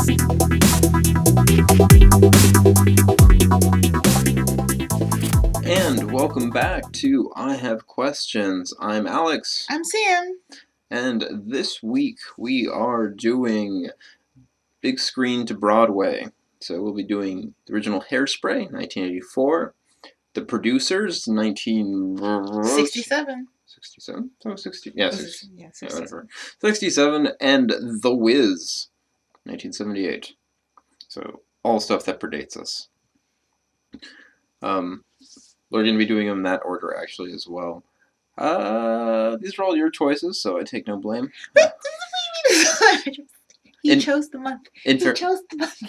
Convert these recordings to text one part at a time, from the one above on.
And welcome back to I Have Questions. I'm Alex. I'm Sam. And this week we are doing big screen to Broadway. So we'll be doing the original Hairspray, 1984. The Producers, 1967. 67? Oh, 60. Yeah, 60. Yeah, 67. Yeah, whatever. 67. And The Wiz, 1978. So all stuff that predates us. We're going to be doing them in that order, actually, as well. These are all your choices, so I take no blame. He chose the month.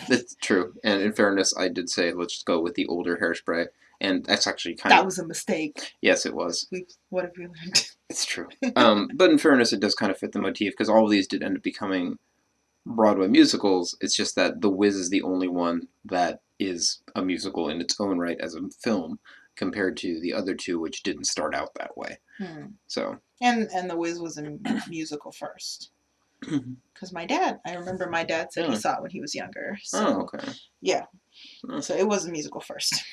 That's true. And in fairness, I did say let's just go with the older Hairspray, and that's actually That was a mistake. Yes, it was. What have you learned? It's true. But in fairness, it does kind of fit the motif, because all of these did end up becoming Broadway musicals. It's just that The Wiz is the only one that is a musical in its own right as a film, compared to the other two, which didn't start out that way. So and The Wiz was a musical first. Because I remember my dad said he saw it when he was younger. So, okay. Yeah. So it was a musical first.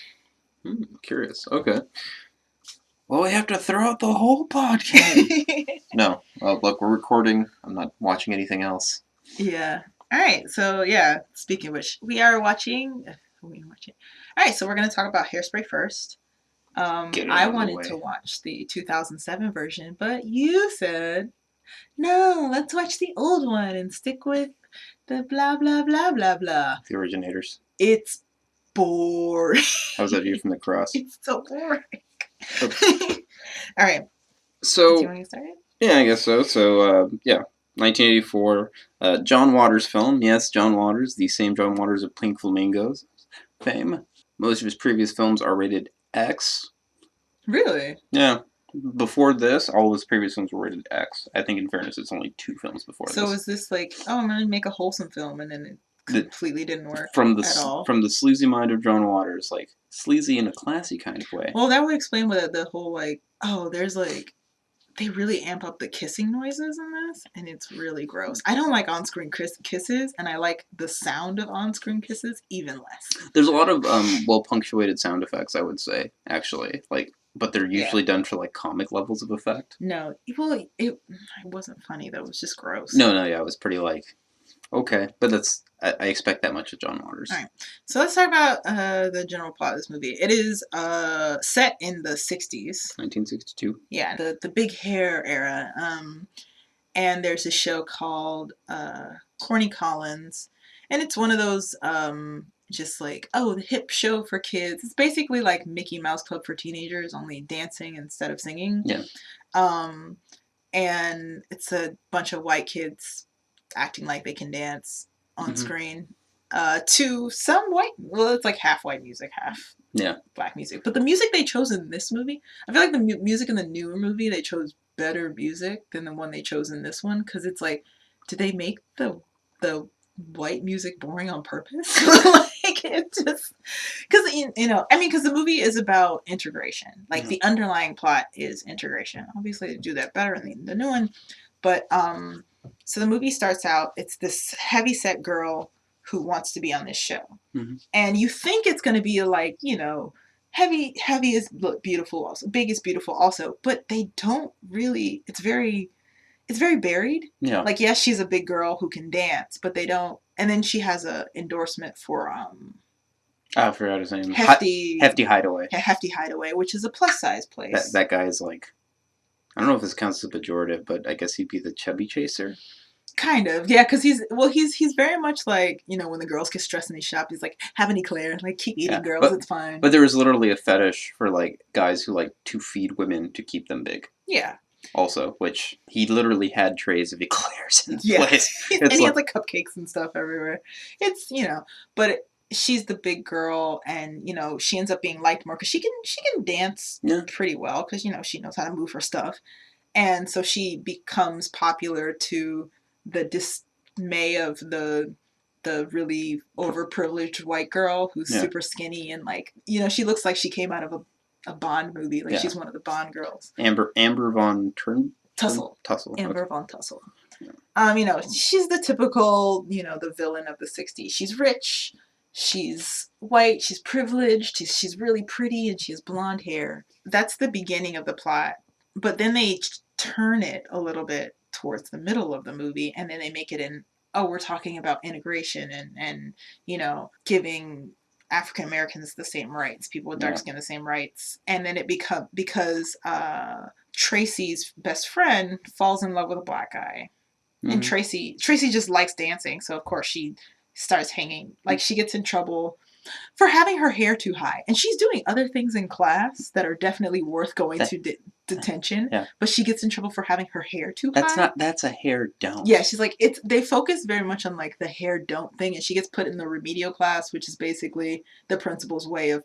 Curious. Okay. Well, we have to throw out the whole podcast. No. Well, look, we're recording. I'm not watching anything else. Yeah. All right. So, yeah. Speaking of which, we are watching. All right. So we're going to talk about Hairspray first. I wanted to watch the 2007 version, but you said, no, let's watch the old one and stick with the blah, blah, blah, blah, blah. The originators. It's boring. How's that view from the cross? It's so boring. Okay. All right. So, do you want to get started? Yeah, I guess so. So, 1984, John Waters film. Yes, John Waters, the same John Waters of Pink Flamingos fame. Most of his previous films are rated X. Really? Yeah. Before this, all of his previous films were rated X. I think, in fairness, it's only 2 films before this. So is this like, I'm going to make a wholesome film, and then it completely didn't work at all? From the sleazy mind of John Waters, like, sleazy in a classy kind of way. Well, that would explain what the whole, like, there's, like, they really amp up the kissing noises in this, and it's really gross. I don't like on-screen kisses, and I like the sound of on-screen kisses even less. There's a lot of well-punctuated sound effects, I would say, actually. But they're usually done for, like, comic levels of effect. No. Well, it wasn't funny, though. It was just gross. No, it was pretty, like, okay. But I expect that much of John Waters. All right. So let's talk about the general plot of this movie. It is set in the 60s. 1962. Yeah, the big hair era. And there's a show called Corny Collins. And it's one of those just like, the hip show for kids. It's basically like Mickey Mouse Club for teenagers, only dancing instead of singing. Yeah. And it's a bunch of white kids acting like they can dance on screen to some it's like half white music, half black music. But the music they chose in this movie, I feel like the music in the newer movie, they chose better music than the one they chose in this one, because it's like, did they make the white music boring on purpose? Like, it just, because because the movie is about integration. Like, the underlying plot is integration. Obviously they do that better in the new one, but so the movie starts out, it's this heavyset girl who wants to be on this show. And you think it's going to be like, heavy is beautiful also, big is beautiful also, but they don't really, it's very buried. Yeah. Like, yes, she's a big girl who can dance, but they don't, and then she has a endorsement for I forgot his name. Hefty Hideaway. Hefty Hideaway, which is a plus size place. That guy's like, I don't know if this counts as a pejorative, but I guess he'd be the chubby chaser. Kind of, yeah, because he's very much like, when the girls get stressed in his shop, he's like, have any Claire, like, keep eating girls, it's fine. But there was literally a fetish for, like, guys who like to feed women to keep them big. Yeah. Also, which he literally had trays of eclairs in the place. And he had like cupcakes and stuff everywhere. It's, but she's the big girl, and she ends up being liked more because she can dance pretty well, because she knows how to move her stuff, and so she becomes popular to the dismay of the really overprivileged white girl who's super skinny, and like, she looks like she came out of a Bond movie, like she's one of the Bond girls. Amber von Tussle. Amber von Tussle. She's the typical, the villain of the 60s. She's rich, she's white, she's privileged, she's really pretty, and she has blonde hair. That's the beginning of the plot. But then they turn it a little bit towards the middle of the movie, and then they make it we're talking about integration and giving African Americans the same rights, people with dark skin the same rights. And then it because Tracy's best friend falls in love with a black guy. And Tracy just likes dancing, so of course she starts hanging. Like, she gets in trouble for having her hair too high, and she's doing other things in class that are definitely worth going to detention. Yeah. But she gets in trouble for having her hair too high. That's a hair don't. Yeah, she's like, they focus very much on like the hair don't thing, and she gets put in the remedial class, which is basically the principal's way of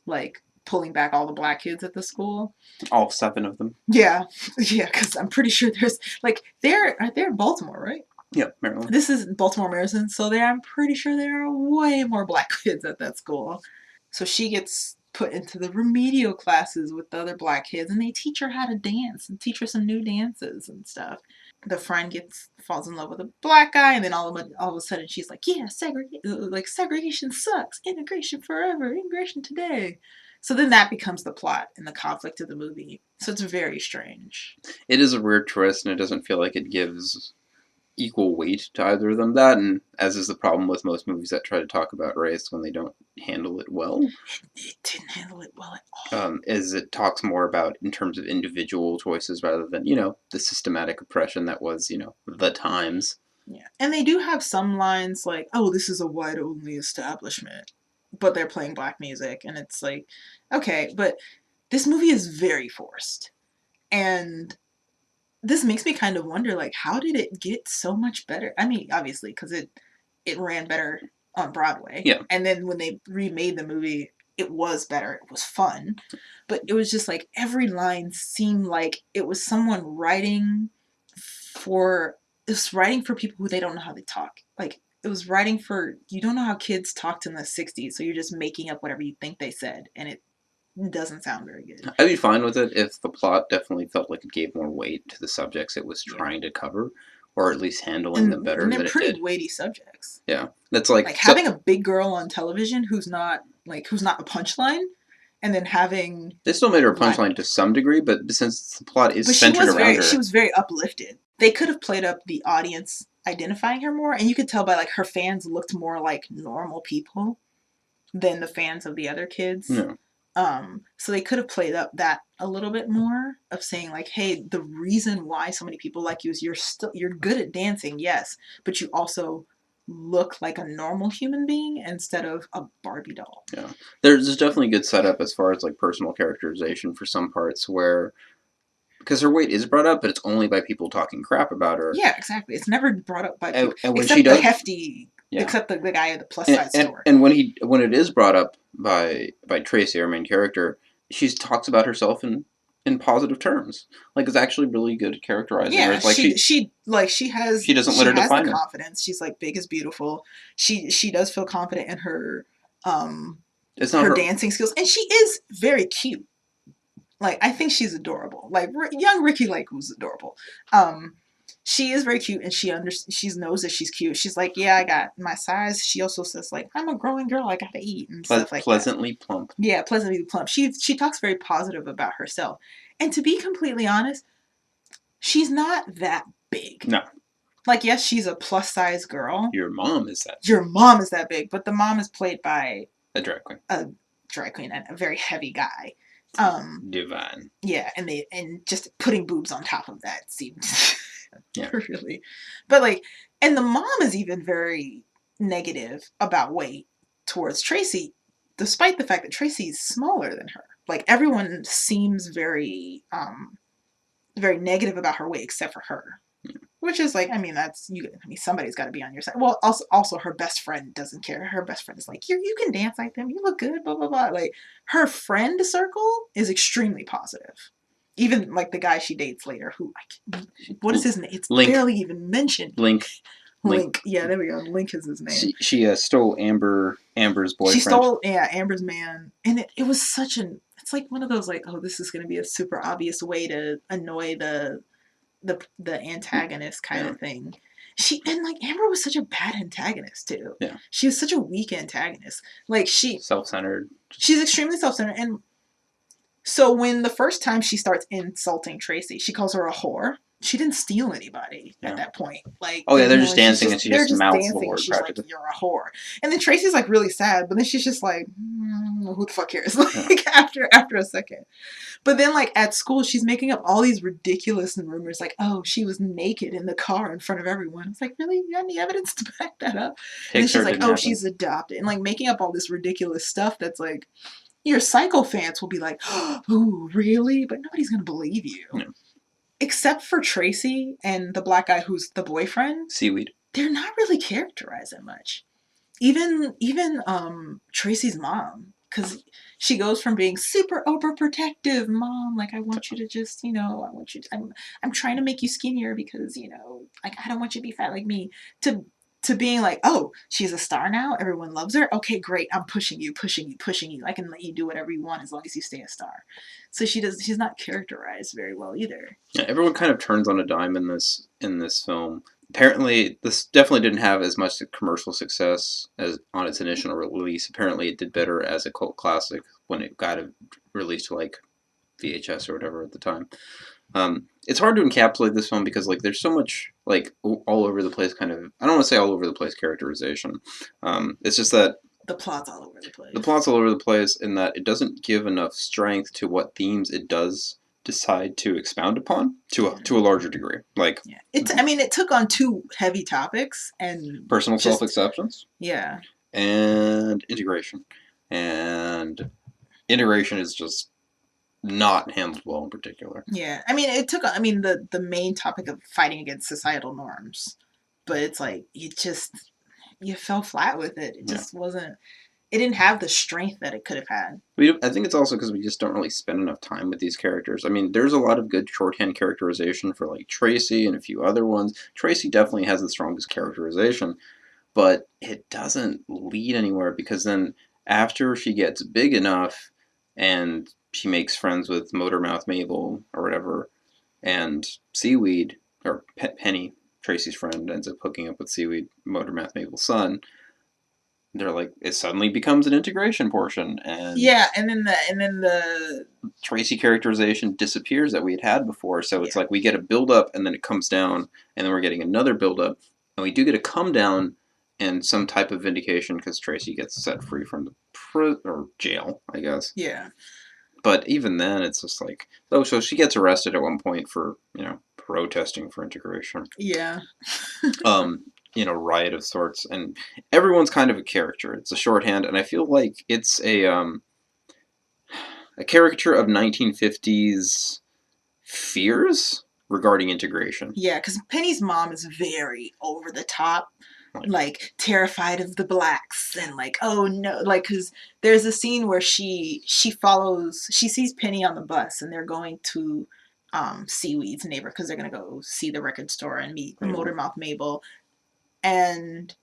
like pulling back all the black kids at the school. All 7 of them. Yeah, because I'm pretty sure there's like they're in Baltimore, right? Yeah, Maryland. This is Baltimore, Maryland, so I'm pretty sure there are way more black kids at that school. So she gets put into the remedial classes with the other black kids, and they teach her how to dance and teach her some new dances and stuff. The friend falls in love with a black guy, and then all of a sudden she's like, yeah, segregation sucks, integration forever, integration today. So then that becomes the plot and the conflict of the movie. So it's very strange. It is a weird twist, and it doesn't feel like it gives equal weight to either of them. That, and as is the problem with most movies that try to talk about race when they don't handle it well. It didn't handle it well at all. Is it talks more about in terms of individual choices rather than, the systematic oppression that was, the times. Yeah. And they do have some lines like, oh, this is a white-only establishment, but they're playing black music, and it's like, okay, but this movie is very forced. And this makes me kind of wonder, like, how did it get so much better? I mean, obviously, because it ran better on Broadway. Yeah. And then when they remade the movie, it was better. It was fun. But it was just like every line seemed like it was someone writing for people who they don't know how they talk. Like, it was writing for, you don't know how kids talked in the 60s, so you're just making up whatever you think they said. And it doesn't sound very good. I'd be fine with it if the plot definitely felt like it gave more weight to the subjects it was trying to cover, or at least handling them better than it did. And they're pretty weighty subjects. Yeah, that's like having a big girl on television who's not a punchline, and then having they still made her a punchline to some degree, but since the plot is centered around her, she was very uplifted. They could have played up the audience identifying her more, and you could tell by like her fans looked more like normal people than the fans of the other kids. Yeah. So they could have played up that a little bit more of saying like, hey, the reason why so many people like you is you're good at dancing, yes, but you also look like a normal human being instead of a Barbie doll. Yeah. There's definitely good setup as far as like personal characterization for some parts where, because her weight is brought up, but it's only by people talking crap about her. Yeah, exactly. It's never brought up by people, and when except she does, the hefty. Yeah. Except the guy at the plus side store. And when it is brought up by Tracy, our main character, she talks about herself in positive terms. Like, it's actually really good at characterizing her. Like she doesn't let her define her confidence. She's like, big is beautiful. She does feel confident in her her dancing skills, and she is very cute. Like, I think she's adorable. Like, young Ricky Lake was adorable. She is very cute, and she knows that she's cute. She's like, yeah, I got my size. She also says, like, I'm a growing girl. I gotta eat and stuff like that. Pleasantly plump. Yeah, pleasantly plump. She talks very positive about herself. And to be completely honest, she's not that big. No. Like, yes, she's a plus-size girl. Your mom is that big. Your mom is that big, but the mom is played by a drag queen. And a very heavy guy. Divine. Yeah, and just putting boobs on top of that seems... Yeah. Really. But like, and the mom is even very negative about weight towards Tracy, despite the fact that Tracy's smaller than her. Like, everyone seems very, very negative about her weight except for her. Yeah. Which is like, somebody's got to be on your side. Well, also her best friend doesn't care. Her best friend is like, you can dance like them. You look good, blah, blah, blah. Like, her friend circle is extremely positive. Even, like, the guy she dates later, what is his name? It's Link. barely even mentioned. Link. Yeah, there we go. Link is his name. She stole Amber's boyfriend. She stole, Amber's man. And it was such it's like one of those, like, oh, this is going to be a super obvious way to annoy the the antagonist kind of thing. Amber was such a bad antagonist too. Yeah. She was such a weak antagonist. Like self-centered. She's extremely self-centered, and so when the first time she starts insulting Tracy, she calls her a whore. She didn't steal anybody at that point. Like, oh yeah, they're just dancing, and she just mouths the word. She's like, "You're a whore," and then Tracy's like really sad, but then she's just like, "Who the fuck cares?" Like after a second, but then like at school, she's making up all these ridiculous rumors, like, "Oh, she was naked in the car in front of everyone." It's like, really, you got any evidence to back that up? And then she's like, "Oh, she's adopted," and like making up all this ridiculous stuff that's like, your psycho fans will be like, "Oh, really?" But nobody's gonna believe you. No. Except for Tracy and the black guy who's the boyfriend. Seaweed. They're not really characterized that much. Even Tracy's mom, because she goes from being super overprotective mom, like, I want you to just, I'm trying to make you skinnier because, like, I don't want you to be fat like me, to being like, oh, she's a star now, everyone loves her, okay, great, I'm pushing you, I can let you do whatever you want as long as you stay a star. So she's not characterized very well either. Yeah, everyone kind of turns on a dime in this film. Apparently, this definitely didn't have as much commercial success as on its initial release. Apparently, it did better as a cult classic when it got released to like VHS or whatever at the time. It's hard to encapsulate this film because like there's so much like all over the place kind of, I don't want to say all over the place characterization. It's just that the plot's all over the place. The plot's all over the place in that it doesn't give enough strength to what themes it does decide to expound upon to a larger degree. Like, yeah, it took on two heavy topics and personal self-acceptance. Yeah. And integration. And integration is just not handled well in particular. Yeah. It took the main topic of fighting against societal norms, but it's like you fell flat with it. It just wasn't. It didn't have the strength that it could have had. I think it's also because we just don't really spend enough time with these characters. There's a lot of good shorthand characterization for like Tracy and a few other ones. Tracy definitely has the strongest characterization, but it doesn't lead anywhere because then after she gets big enough and she makes friends with Motormouth Mabel or whatever, and Seaweed, or Penny, Tracy's friend, ends up hooking up with Seaweed, Motormouth Mabel's son. They're like, it suddenly becomes an integration portion, and yeah, and then the Tracy characterization disappears that we had before. So it's like we get a build up, and then it comes down, and then we're getting another build up, and we do get a come down and some type of vindication because Tracy gets set free from the jail, I guess. Yeah. But even then, it's just like, so she gets arrested at one point for protesting for integration. Yeah. Riot of sorts, and everyone's kind of a character. It's a shorthand, and I feel like it's a caricature of 1950s fears regarding integration. Yeah, because Penny's mom is very over the top, like terrified of the blacks, and like, oh no, like, because there's a scene where she sees Penny on the bus, and they're going to Seaweed's neighbor because they're gonna go see the record store and meet Motormouth Mabel. And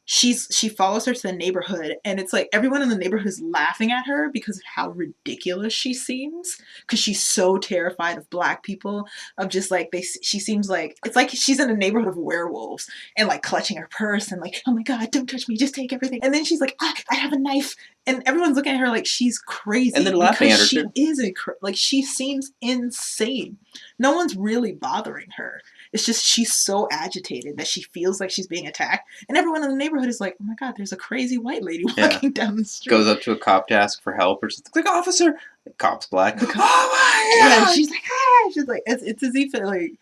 she follows her to the neighborhood, and it's like everyone in the neighborhood is laughing at her because of how ridiculous she seems, because she's so terrified of black people, of just like she seems like, it's like she's in a neighborhood of werewolves and like clutching her purse and like, oh my god, don't touch me, just take everything. And then she's like, I have a knife, and everyone's looking at her like she's crazy, and they're laughing at her she too. Like, she seems insane. No one's really bothering her. It's just she's so agitated that she feels like she's being attacked. And everyone in the neighborhood is like, oh my god, there's a crazy white lady walking down the street. Goes up to a cop to ask for help or something. Like, officer! The cop's black. Oh my god! Yeah, she's like, ah! She's like, it's as if it,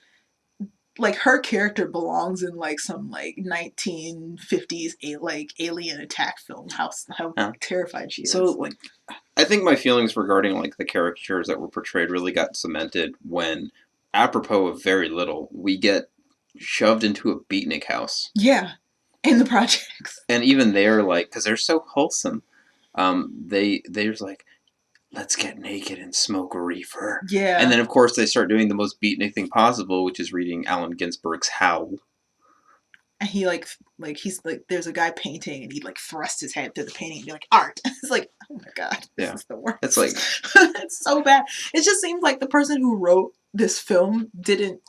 like her character belongs in like some like 1950s alien attack film. How terrified she is. So like, I think my feelings regarding like the characters that were portrayed really got cemented when, apropos of very little, we get shoved into a beatnik house. Yeah, in the projects. And even they're like, because they're so wholesome, they're just like, let's get naked and smoke a reefer. Yeah. And then of course they start doing the most beatnik thing possible, which is reading Allen Ginsberg's Howl. And he he's like, there's a guy painting, and he like thrusts his head through the painting and be like, art. It's like, oh my god, this is the worst. It's like, it's so bad. It just seems like the person who wrote this film didn't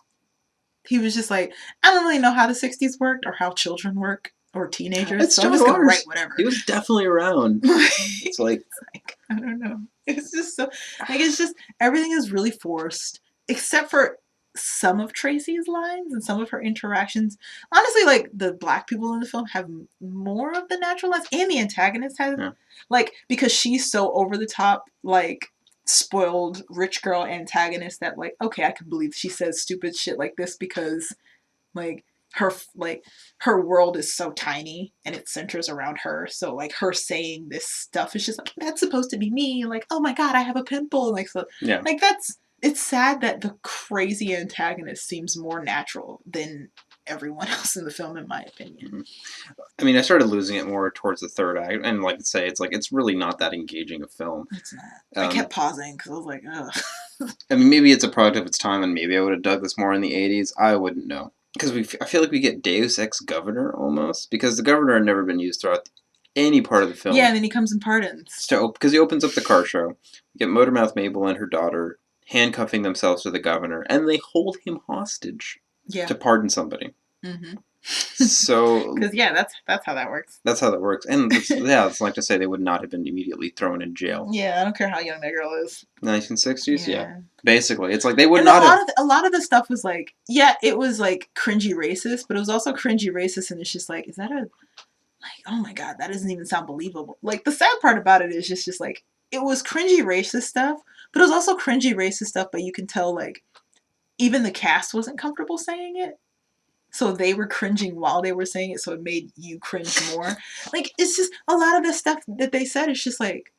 He was just like, I don't really know how the 60s worked or how children work or teenagers, It's so John I'm just going to Waters. write whatever. He was definitely around. It's like, I don't know. It's just so, like, it's just, everything is really forced, except for some of Tracy's lines and some of her interactions. Honestly, like, the black people in the film have more of the natural lines, and the antagonist has, like, because she's so over the top, like, spoiled rich girl antagonist that, like, okay, I can believe she says stupid shit like this because, like, her world is so tiny and it centers around her, so like her saying this stuff is just like, that's supposed to be me, like, oh my god, I have a pimple, like, so like, that's, it's sad that the crazy antagonist seems more natural than everyone else in the film, in my opinion. I mean, I started losing it more towards the third act, and like I say, it's like, it's really not that engaging a film. It's not. I kept pausing because I was like, ugh. I mean, maybe it's a product of its time, and maybe I would have dug this more in the 80s. I wouldn't know. Because I feel like we get Deus Ex Governor, almost. Because the governor had never been used throughout any part of the film. Yeah, and then he comes and pardons. So, because he opens up the car show. We get Motormouth Mabel and her daughter handcuffing themselves to the governor, and they hold him hostage to pardon somebody. Mm-hmm. So, because that's how that works. That's how that works, and it's like to say they would not have been immediately thrown in jail. Yeah, I don't care how young that girl is. 1960s, yeah. Basically, it's like they would not have. A lot of the stuff was like, yeah, it was like cringy racist, but it was also cringy racist, and it's just like, is that a, like, oh my god, that doesn't even sound believable. Like, the sad part about it is just like, it was cringy racist stuff, but it was also cringy racist stuff, but you can tell, like, even the cast wasn't comfortable saying it. So they were cringing while they were saying it, so it made you cringe more. Like, it's just, a lot of the stuff that they said is just like,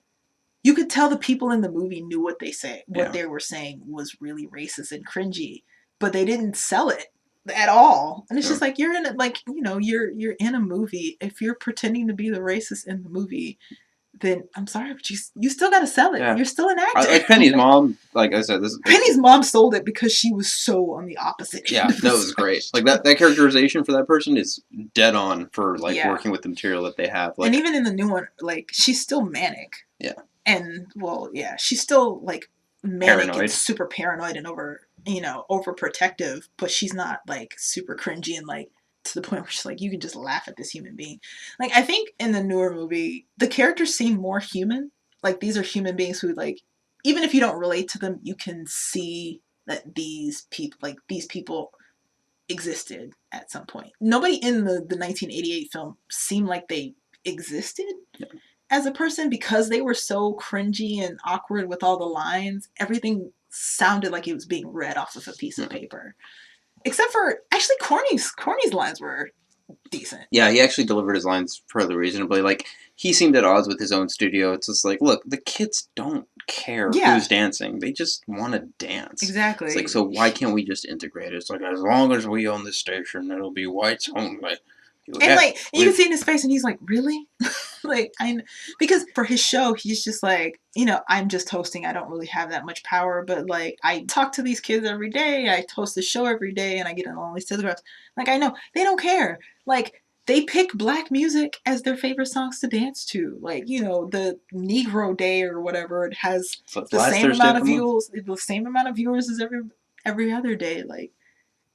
you could tell the people in the movie knew what they were saying was really racist and cringy, but they didn't sell it at all. And it's just like, you're in it, like, you know, you're in a movie. If you're pretending to be the racist in the movie, then I'm sorry, but you still got to sell it. Yeah. You're still an actor. Like Penny's mom, like I said, Penny's mom sold it because she was so on the opposite. Yeah, that was great. Like that characterization for that person is dead on for like working with the material that they have. Like, and even in the new one, like, she's still manic. Yeah. And well, yeah, she's still like manic and super paranoid and overprotective, but she's not like super cringy and like to the point where she's like, you can just laugh at this human being. Like, I think in the newer movie, the characters seem more human. Like, these are human beings who, like, even if you don't relate to them, you can see that these people existed at some point. Nobody in the 1988 film seemed like they existed as a person, because they were so cringy and awkward with all the lines. Everything sounded like it was being read off of a piece of paper. Except for, actually, Corny's lines were decent. Yeah, he actually delivered his lines fairly reasonably. Like, he seemed at odds with his own studio. It's just like, look, the kids don't care who's dancing. They just want to dance. Exactly. It's like, so why can't we just integrate it? It's like, as long as we own this station, it'll be whites only. And like, you can see in his face, and he's like, really? Like, because for his show, he's just like, you know, I'm just hosting. I don't really have that much power, but like, I talk to these kids every day. I host the show every day, and I get in all these telegraphs. Like, I know they don't care. Like, they pick black music as their favorite songs to dance to. Like, you know, the Negro Day or whatever, it has the same amount of viewers as every other day. Like,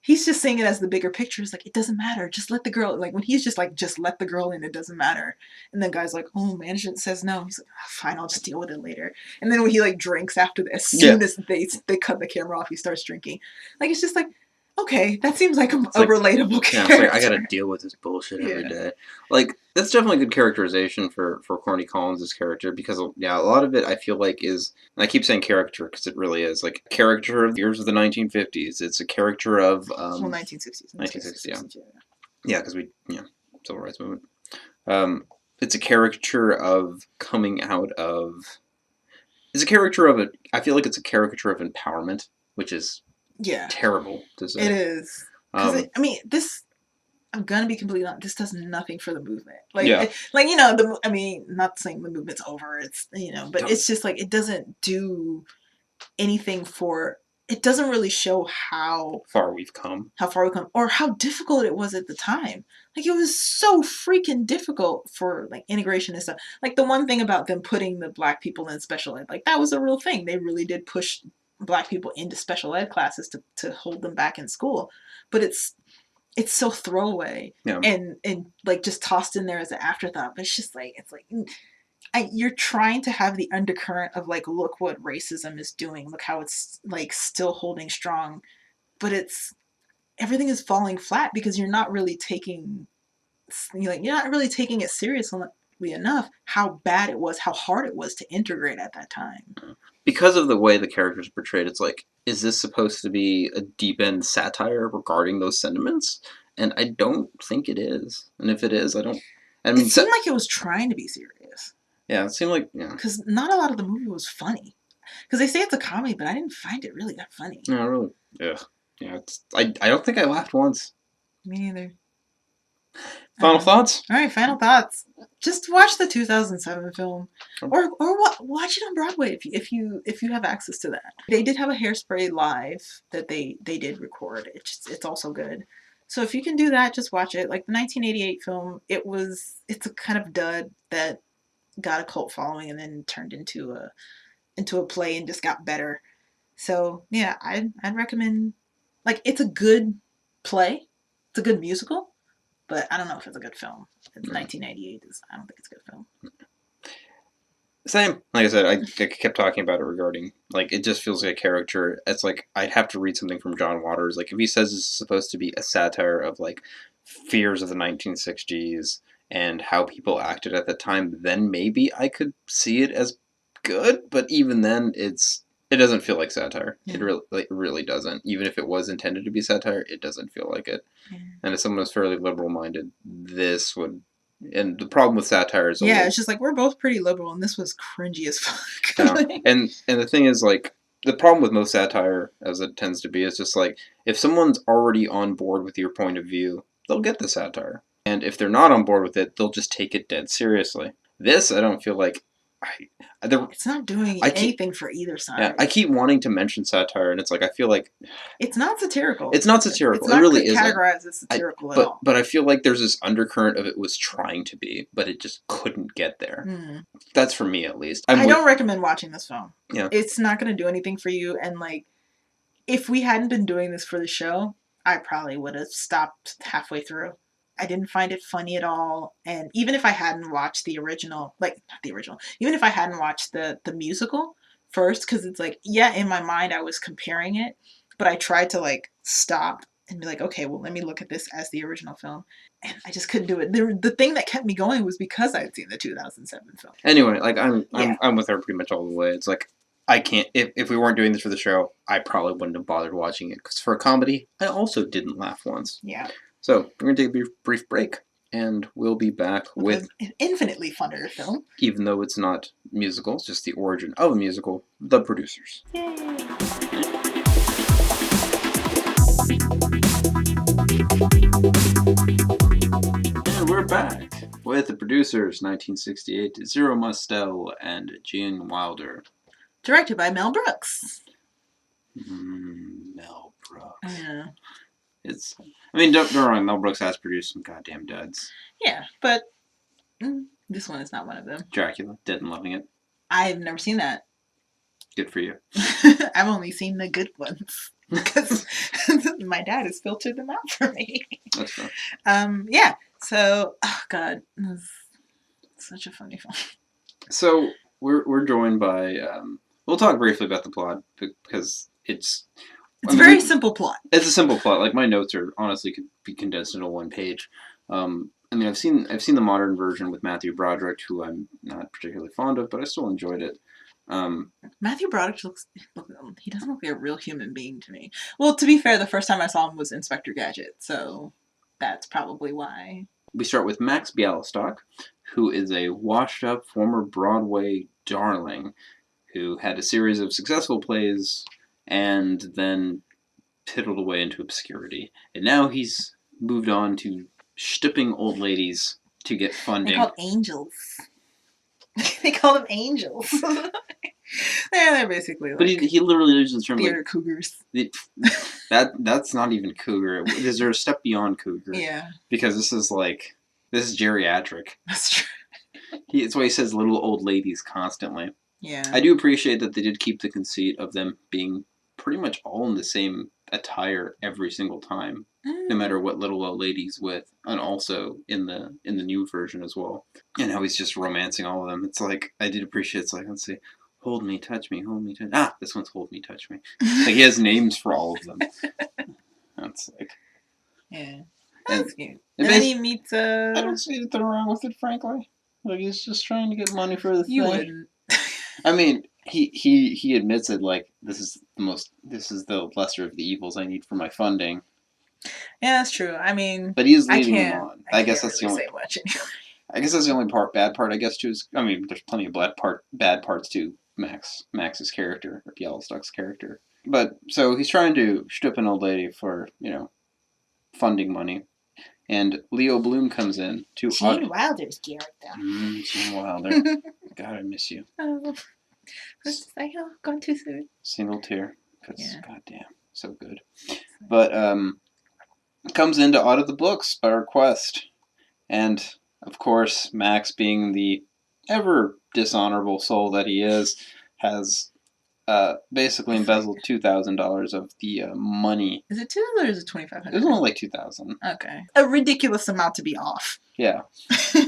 he's just saying it as the bigger picture. It's like, it doesn't matter. Just let the girl, like, when he's just like, just let the girl in, it doesn't matter. And then guy's like, oh, management says no. He's like, oh, fine, I'll just deal with it later. And then when he like drinks after this, as soon as they cut the camera off, he starts drinking. Like, it's just like, okay, that seems like a relatable character. Yeah, it's like, I gotta deal with this bullshit every day. Like, that's definitely good characterization for Corny Collins' character, because, yeah, a lot of it I feel like is, and I keep saying character because it really is, like, caricature of the years of the 1950s. It's a caricature of... 1960s. 1960s, yeah. Yeah, because Civil Rights Movement. It's a caricature of coming out of... It's a caricature of it. I feel like it's a caricature of empowerment, which is... terrible to say. It is. I mean, this, I'm gonna be completely honest, this does nothing for the movement. Like, like, you know, not saying the movement's over, it's, you know, but it's just like, it doesn't do anything for, it doesn't really show how far we've come, or how difficult it was at the time. Like, it was so freaking difficult for, like, integration and stuff. Like, the one thing about them putting the black people in special ed, like, that was a real thing. They really did push black people into special ed classes to hold them back in school. but it's so throwaway and like just tossed in there as an afterthought. But it's just like you're trying to have the undercurrent of like, look what racism is doing, look how it's like still holding strong, but everything is falling flat because you're not really taking it seriously enough how bad it was, how hard it was to integrate at that time. Because of the way the characters are portrayed, it's like, is this supposed to be a deep end satire regarding those sentiments? And I don't think it is. And if it is, I mean, it seemed like it was trying to be serious. Yeah, it seemed like, because not a lot of the movie was funny. Because they say it's a comedy, but I didn't find it really that funny. No, really. Yeah. I don't think I laughed once. Me neither. Final thoughts? All right, final thoughts. Just watch the 2007 film, or watch it on Broadway if you have access to that. They did have a Hairspray live that they did record. It's also good. So if you can do that, just watch it. Like the 1988 film, it's a kind of dud that got a cult following and then turned into a play and just got better. So yeah, I'd recommend. Like, it's a good play. It's a good musical. But I don't know if it's a good film. 1998 I don't think it's a good film. Same. Like I said, I kept talking about it regarding, like, it just feels like a caricature. It's like, I'd have to read something from John Waters. Like, if he says it's supposed to be a satire of, like, fears of the 1960s and how people acted at the time, then maybe I could see it as good. But even then, it doesn't feel like satire. Yeah. It really doesn't. Even if it was intended to be satire, it doesn't feel like it. Yeah. And if someone was fairly liberal-minded, this would... And the problem with satire is... it's just like, we're both pretty liberal, and this was cringy as fuck. Yeah. And the thing is, like, the problem with most satire, as it tends to be, is just like, if someone's already on board with your point of view, they'll get the satire. And if they're not on board with it, they'll just take it dead seriously. This, I don't feel like... it's not doing anything for either side. Yeah, I keep wanting to mention satire, and it's like, I feel like... It's not satirical. It's not satirical. It's not it really isn't. categorized as satirical at all. But I feel like there's this undercurrent of it was trying to be, but it just couldn't get there. Mm. That's for me, at least. I don't recommend watching this film. Yeah. It's not going to do anything for you, and, like, if we hadn't been doing this for the show, I probably would have stopped halfway through. I didn't find it funny at all. And even if I hadn't watched the original, even if I hadn't watched the musical first, because it's like, yeah, in my mind I was comparing it, but I tried to like stop and be like, okay, well, let me look at this as the original film. And I just couldn't do it. The thing that kept me going was because I had seen the 2007 film. Anyway, like I'm with her pretty much all the way. It's like, I can't, if we weren't doing this for the show, I probably wouldn't have bothered watching it. Because for a comedy, I also didn't laugh once. Yeah. So, we're going to take a brief break, and we'll be back with an infinitely funner film. Even though it's not musical, it's just the origin of a musical, The Producers. Yay! And we're back with The Producers, 1968, Zero Mostel and Gene Wilder. Directed by Mel Brooks. Mel Brooks. Yeah. Don't get me wrong, Mel Brooks has produced some goddamn duds. Yeah, but this one is not one of them. Dracula, Dead and Loving It. I've never seen that. Good for you. I've only seen the good ones. Because my dad has filtered them out for me. That's fair. Yeah, so, oh god, it's such a funny film. So, we're joined by, we'll talk briefly about the plot, because it's a very simple plot. It's a simple plot. Like, my notes are honestly could be condensed into one page. I've seen the modern version with Matthew Broderick, who I'm not particularly fond of, but I still enjoyed it. Matthew Broderick he doesn't look like a real human being to me. Well, to be fair, the first time I saw him was Inspector Gadget, so that's probably why. We start with Max Bialystock, who is a washed-up former Broadway darling who had a series of successful plays and then piddled away into obscurity. And now he's moved on to shtipping old ladies to get funding. They're called angels. They call them angels. they're basically like... But he literally uses the term theater cougars. That's not even cougar. Is there a step beyond cougar? Yeah. Because this is geriatric. That's true. That's why he says little old ladies constantly. Yeah. I do appreciate that they did keep the conceit of them being pretty much all in the same attire every single time. no matter what little old lady he's with, and also in the new version as well, and how he's just romancing all of them. It's like I did appreciate. It's like, let's see, hold me, touch me, hold me, touch. Ah, this one's hold me, touch me. Like he has names for all of them. That's like, yeah, that's cute. And then he meets I don't see anything wrong with it, frankly. Like he's just trying to get money for the thing. You wouldn't. I mean, he admits it. Like this is the lesser of the evils I need for my funding. Yeah, that's true. I mean, but he is leading them on. I guess that's really the only. Say much anyway. I guess that's the only bad part. I guess too is. I mean, there's plenty of bad parts to Max's character or Bialystok's character. But so he's trying to strip an old lady for funding money. And Leo Bloom comes in to... Gene Wilder's character. Gene Wilder. God, I miss you. Oh, gone too soon. Single tear. Because, goddamn, so good. But, comes in to audit the books by request. And, of course, Max, being the ever dishonorable soul that he is, has... basically embezzled $2,000 of the money. Is it $2,000 or is it $2,500? It was only like $2,000. Okay, a ridiculous amount to be off. Yeah,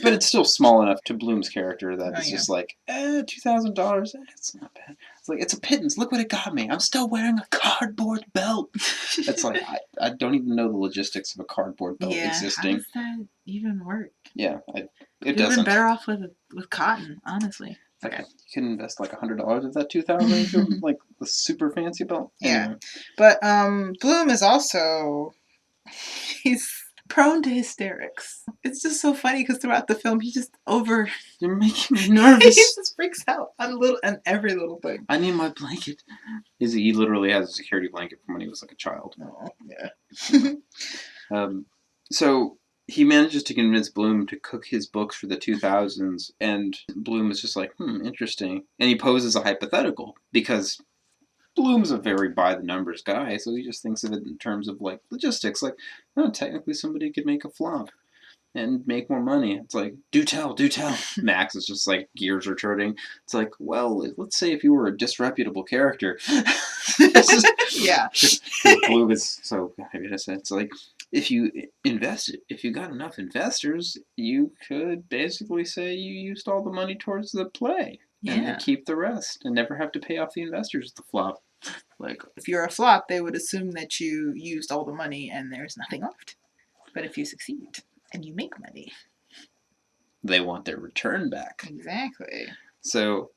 but it's still small enough to Bloom's character that it's just like, $2,000. It's not bad. It's like it's a pittance. Look what it got me. I'm still wearing a cardboard belt. It's like I don't even know the logistics of a cardboard belt existing. How does that even work? Yeah, it doesn't. You've been better off with cotton, honestly. Okay. You can invest like $100 of that $2,000 like the super fancy belt. Yeah, anyway. But Bloom is also he's prone to hysterics. It's just so funny because throughout the film You're making me nervous. He just freaks out on every little thing. I need my blanket. He literally has a security blanket from when he was like a child. Oh yeah. So. He manages to convince Bloom to cook his books for the 2000s, and Bloom is just like, interesting. And he poses a hypothetical, because Bloom's a very by-the-numbers guy, so he just thinks of it in terms of, like, logistics. Like, technically somebody could make a flop and make more money. It's like, do tell. Max is just like, gears are turning. It's like, well, let's say if you were a disreputable character. Yeah. Bloom is so, it's like, if you got enough investors, you could basically say you used all the money towards the play. Yeah. And then keep the rest and never have to pay off the investors the flop. Like, if you're a flop, they would assume that you used all the money and there's nothing left. But if you succeed and you make money, they want their return back. Exactly. So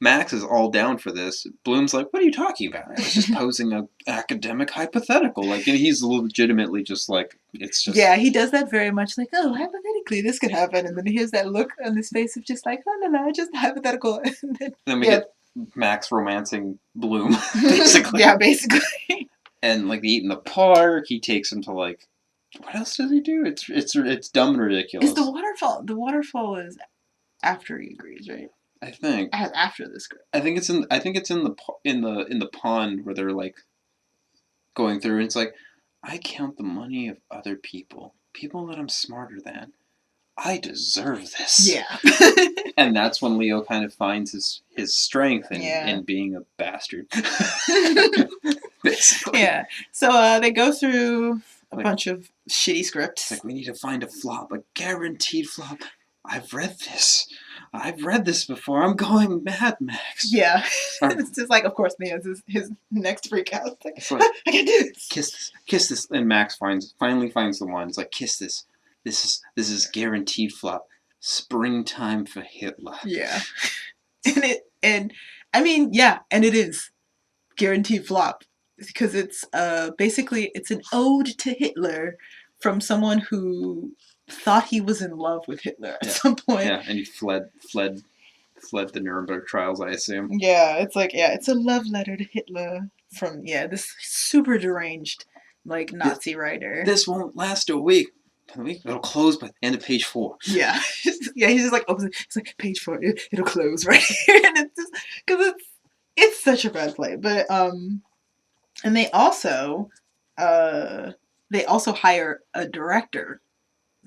Max is all down for this. Bloom's like, what are you talking about? I was just posing an academic hypothetical. Like, and he's legitimately just like, it's just... Yeah, he does that very much like, oh, hypothetically, this could happen. And then he has that look on his face of just like, oh, no, just hypothetical. And then we get Max romancing Bloom, basically. Yeah, basically. And, like, they eat in the park. He takes him to, like, what else does he do? It's dumb and ridiculous. Is the waterfall is after he agrees, right? I think after the script. I think it's in the pond where they're like going through, and it's like, I count the money of other people that I'm smarter than. I deserve this. Yeah. And that's when Leo kind of finds his strength in being a bastard. Basically. Yeah. So they go through a bunch of shitty scripts. Like, we need to find a flop, a guaranteed flop. I've read this before. I'm going Mad Max. Yeah. It's just like, of course, Leo's his next freak out. It's like, I can do this. Kiss this. And Max finally finds the one. It's like, kiss this. This is guaranteed flop. Springtime for Hitler. Yeah. And it is guaranteed flop. Because it's basically it's an ode to Hitler from someone who thought he was in love with Hitler at some point. Yeah, and he fled the Nuremberg trials, I assume. Yeah, it's like, it's a love letter to Hitler from this super deranged, like, Nazi writer. This won't last a week. It'll close by the end of page 4. Yeah. Yeah, he's just like, it's like, page 4, it'll close right here. And it's just, because it's such a bad play. But, and they also hire a director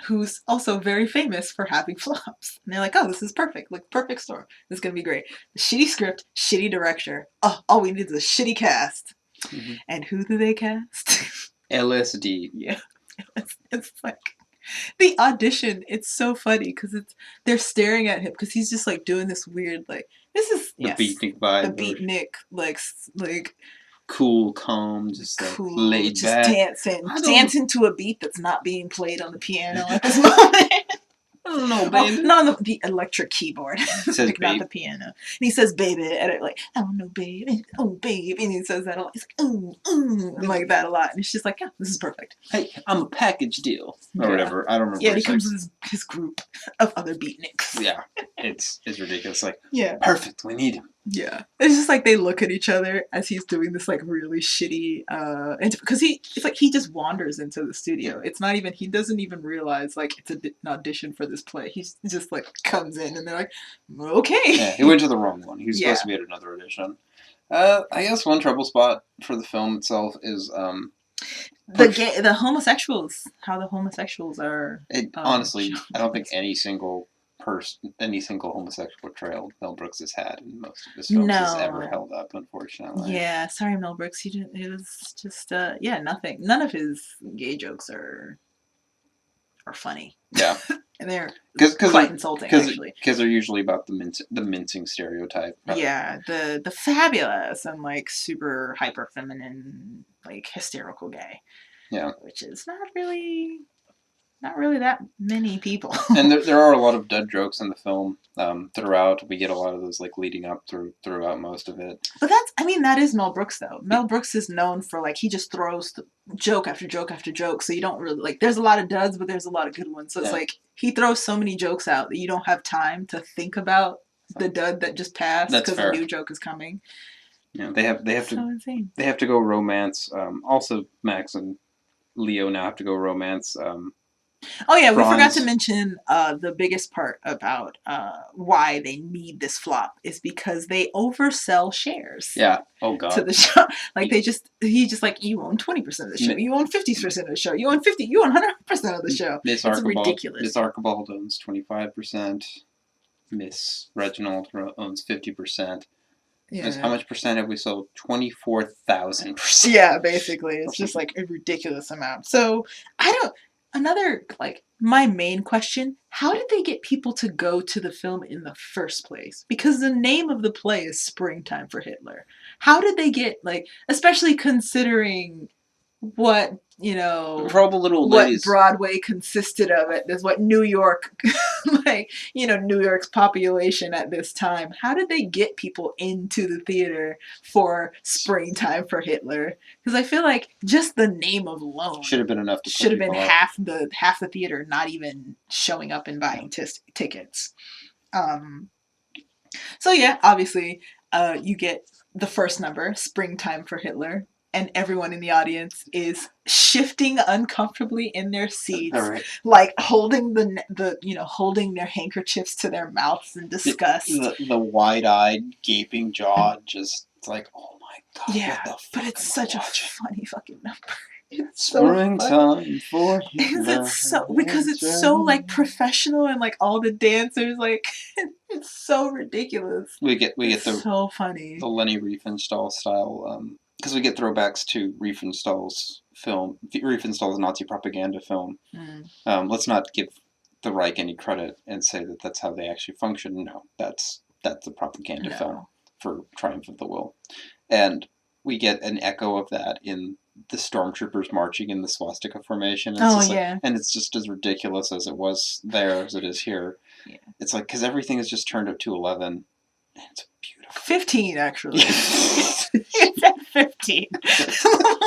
who's also very famous for having flops. And they're like, oh, this is perfect. Like, perfect story. This is going to be great. The shitty script, shitty director. Oh, all we need is a shitty cast. Mm-hmm. And who do they cast? LSD. Yeah. It's like the audition. It's so funny because they're staring at him because he's just like doing this weird like this is the beatnik vibe. The beatnik like cool, calm, just like cool, laid just back. dancing to a beat that's not being played on the piano at this moment. I don't know, baby. Oh, no, the electric keyboard. Says like, not the piano. And he says, baby, and it like, I don't know, baby, oh, baby. And he says that a lot. He's like, and like that a lot. And it's just like, yeah, this is perfect. Hey, I'm a package deal. Or whatever. I don't remember. Yeah, he comes with his group of other beatniks. Yeah, it's ridiculous. Like, yeah. Perfect, we need him. Yeah. It's just like they look at each other as he's doing this like really shitty because it's like he just wanders into the studio. It's not even he doesn't even realize like it's an audition for this play. He's just like comes in and they're like, okay. Yeah, he went to the wrong one. He was supposed to be at another audition. I guess one trouble spot for the film itself is the homosexuals. How the homosexuals are. Honestly, I don't think any single homosexual portrayal Mel Brooks has had in most of his films has ever held up, unfortunately. Yeah, sorry, Mel Brooks. He didn't. It was just nothing. None of his gay jokes are funny. Yeah, and they're quite insulting actually. Because they're usually about the mincing stereotype. Yeah, the fabulous and like super hyper feminine, like hysterical gay. Yeah, which is not really that many people. And there are a lot of dead jokes in the film throughout. We get a lot of those like leading up throughout most of it. But that is Mel Brooks though. Mel Brooks is known for like he just throws joke after joke after joke. So you don't really like there's a lot of duds, but there's a lot of good ones. So it's like he throws so many jokes out that you don't have time to think about the dud that just passed because a new joke is coming. Yeah, they have so to insane. They have to go romance. Also, Max and Leo now have to go romance. Oh yeah, Franz. We forgot to mention the biggest part about why they need this flop is because they oversell shares. Yeah. Oh god. To the show, like he just like you own 20% of the show, you own 50% of the show, you own 100% of the show. It's ridiculous. Miss Archibald owns 25%. Miss Reginald owns 50%. Yeah. How much percent have we sold? 24,000%. Yeah, basically, it's just like a ridiculous amount. So my main question, how did they get people to go to the film in the first place? Because the name of the play is Springtime for Hitler. How did they get, like, especially considering what, for all the little ladies, what Broadway consisted of it, is what New York, New York's population at this time. How did they get people into the theater for Springtime for Hitler? Because I feel like just the name alone should have been enough. Should have been half the theater not even showing up and buying tickets. So yeah, obviously, you get the first number, Springtime for Hitler. And everyone in the audience is shifting uncomfortably in their seats, like holding holding their handkerchiefs to their mouths in disgust. The wide-eyed, gaping jaw, just like, oh my god! Yeah, but it's such a funny fucking number. It's so Springtime for Hitler. Because it's so like professional and like all the dancers like it's so ridiculous. We get so funny. The Leni Riefenstahl style. Because we get throwbacks to Riefenstahl's Nazi propaganda film. Let's not give the Reich any credit and say that that's how they actually function. No, that's a propaganda film for Triumph of the Will. And we get an echo of that in the stormtroopers marching in the swastika formation. And it's just as ridiculous as it was there as it is here. Yeah. It's like, because everything is just turned up to 11. And it's beautiful. 15, actually. It's at 15. It's just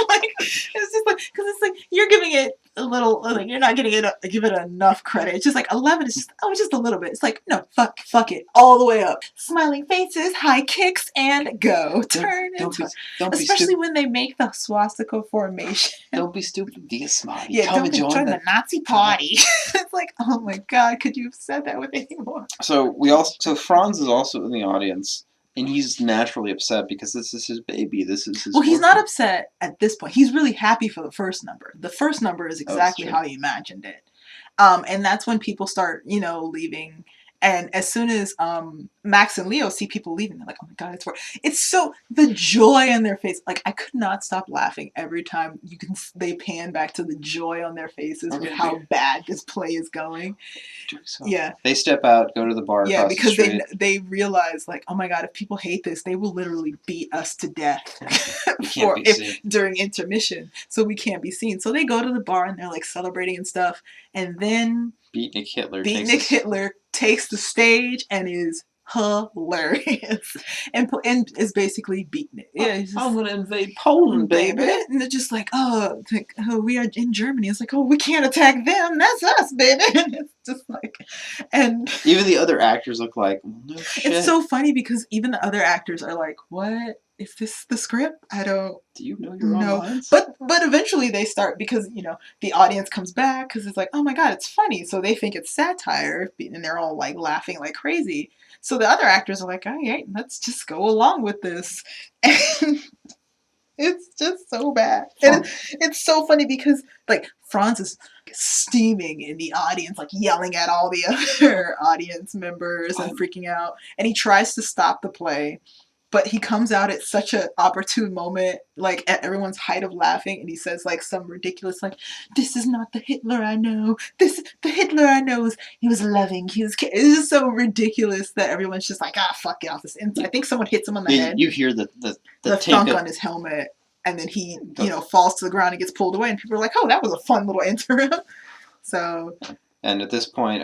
like, because it's like, you're giving it a little, like, you're not give it enough credit. It's just like 11 is just a little bit. It's like, no, fuck it, all the way up. Smiling faces, high kicks, and go. Especially when they make the swastika formation. Don't be stupid, be a smarty. Yeah, don't join the Nazi party. It's like, oh my god, could you have said that with any more? So Franz is also in the audience. And he's naturally upset because this is his baby. This is his. Well, he's not upset at this point. He's really happy for the first number. The first number is exactly how he imagined it. And that's when people start, leaving. And as soon as Max and Leo see people leaving, they're like, "Oh my god, it's work!" It's so the joy on their face. Like I could not stop laughing every time they pan back to the joy on their faces with how bad this play is going. So. Yeah, they step out, go to the bar. Yeah, because they realize like, oh my god, if people hate this, they will literally beat us to death during intermission. So we can't be seen. So they go to the bar and they're like celebrating and stuff, and then Beatnik Hitler takes the stage and is hilarious and is basically beating it. Yeah, I'm gonna invade Poland, baby. And they're just like, oh, we are in Germany. It's like, oh, we can't attack them. That's us, baby. And it's just like, and even the other actors look like, no shit. It's so funny because even the other actors are like, what? Is this the script? I don't. Do you know your own lines? But eventually they start because the audience comes back because it's like, oh my god, it's funny. So they think it's satire and they're all like laughing like crazy. So the other actors are like, all right, let's just go along with this. And it's just so bad. And it's so funny because like Franz is steaming in the audience, like yelling at all the other audience members and freaking out. And he tries to stop the play. But he comes out at such an opportune moment, like at everyone's height of laughing, and he says like some ridiculous, like, "This is not the Hitler I know. The Hitler I know he was loving. It's just so ridiculous that everyone's just like, fuck it off this." And I think someone hits him on the head. You hear the thunk on his helmet, and then he falls to the ground and gets pulled away, and people are like, "Oh, that was a fun little interim." So. And at this point,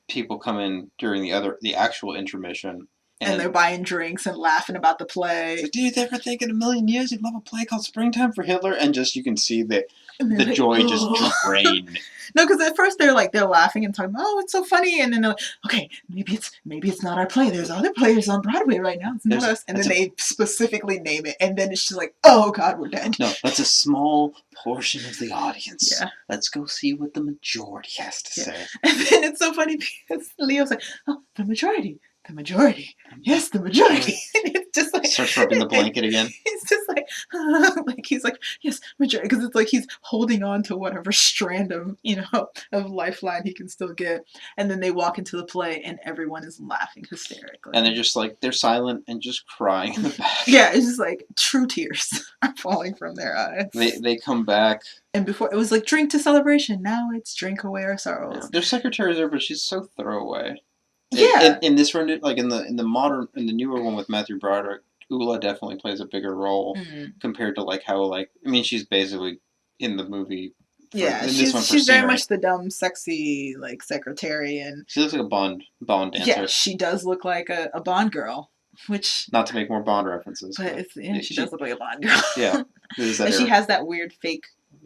people come in during the actual intermission. And they're buying drinks and laughing about the play. Do you ever think in a million years you'd love a play called Springtime for Hitler? And just you can see the like, joy just drain. No, because at first they're laughing and talking about, oh, it's so funny, and then they're like, okay, maybe it's not our play. There's other players on Broadway right now. It's not us. And then they specifically name it, and then it's just like, oh god, we're dead. No, that's a small portion of the audience. Yeah. Let's go see what the majority has to say. And then it's so funny because Leo's like, oh, the majority. The majority. Yes, the majority. And it's just like... Starts rubbing the blanket again. It's just like, like he's like, yes, majority. Because it's like he's holding on to whatever strand of, of lifeline he can still get. And then they walk into the play and everyone is laughing hysterically. And they're just like, they're silent and just crying in the back. Yeah, it's just like true tears are falling from their eyes. They come back. And before, it was like drink to celebration. Now it's drink away our sorrows. Yeah. Their secretary's there, but she's so throwaway. Yeah. In this run, like in the newer one with Matthew Broderick, Ula definitely plays a bigger role compared to like how she's basically in the movie. She's very much the dumb, sexy like secretary, and she looks like a Bond dancer. Yeah, she does look like a Bond girl, which not to make more Bond references, but she does look like a Bond girl. Yeah, and she has that weird fake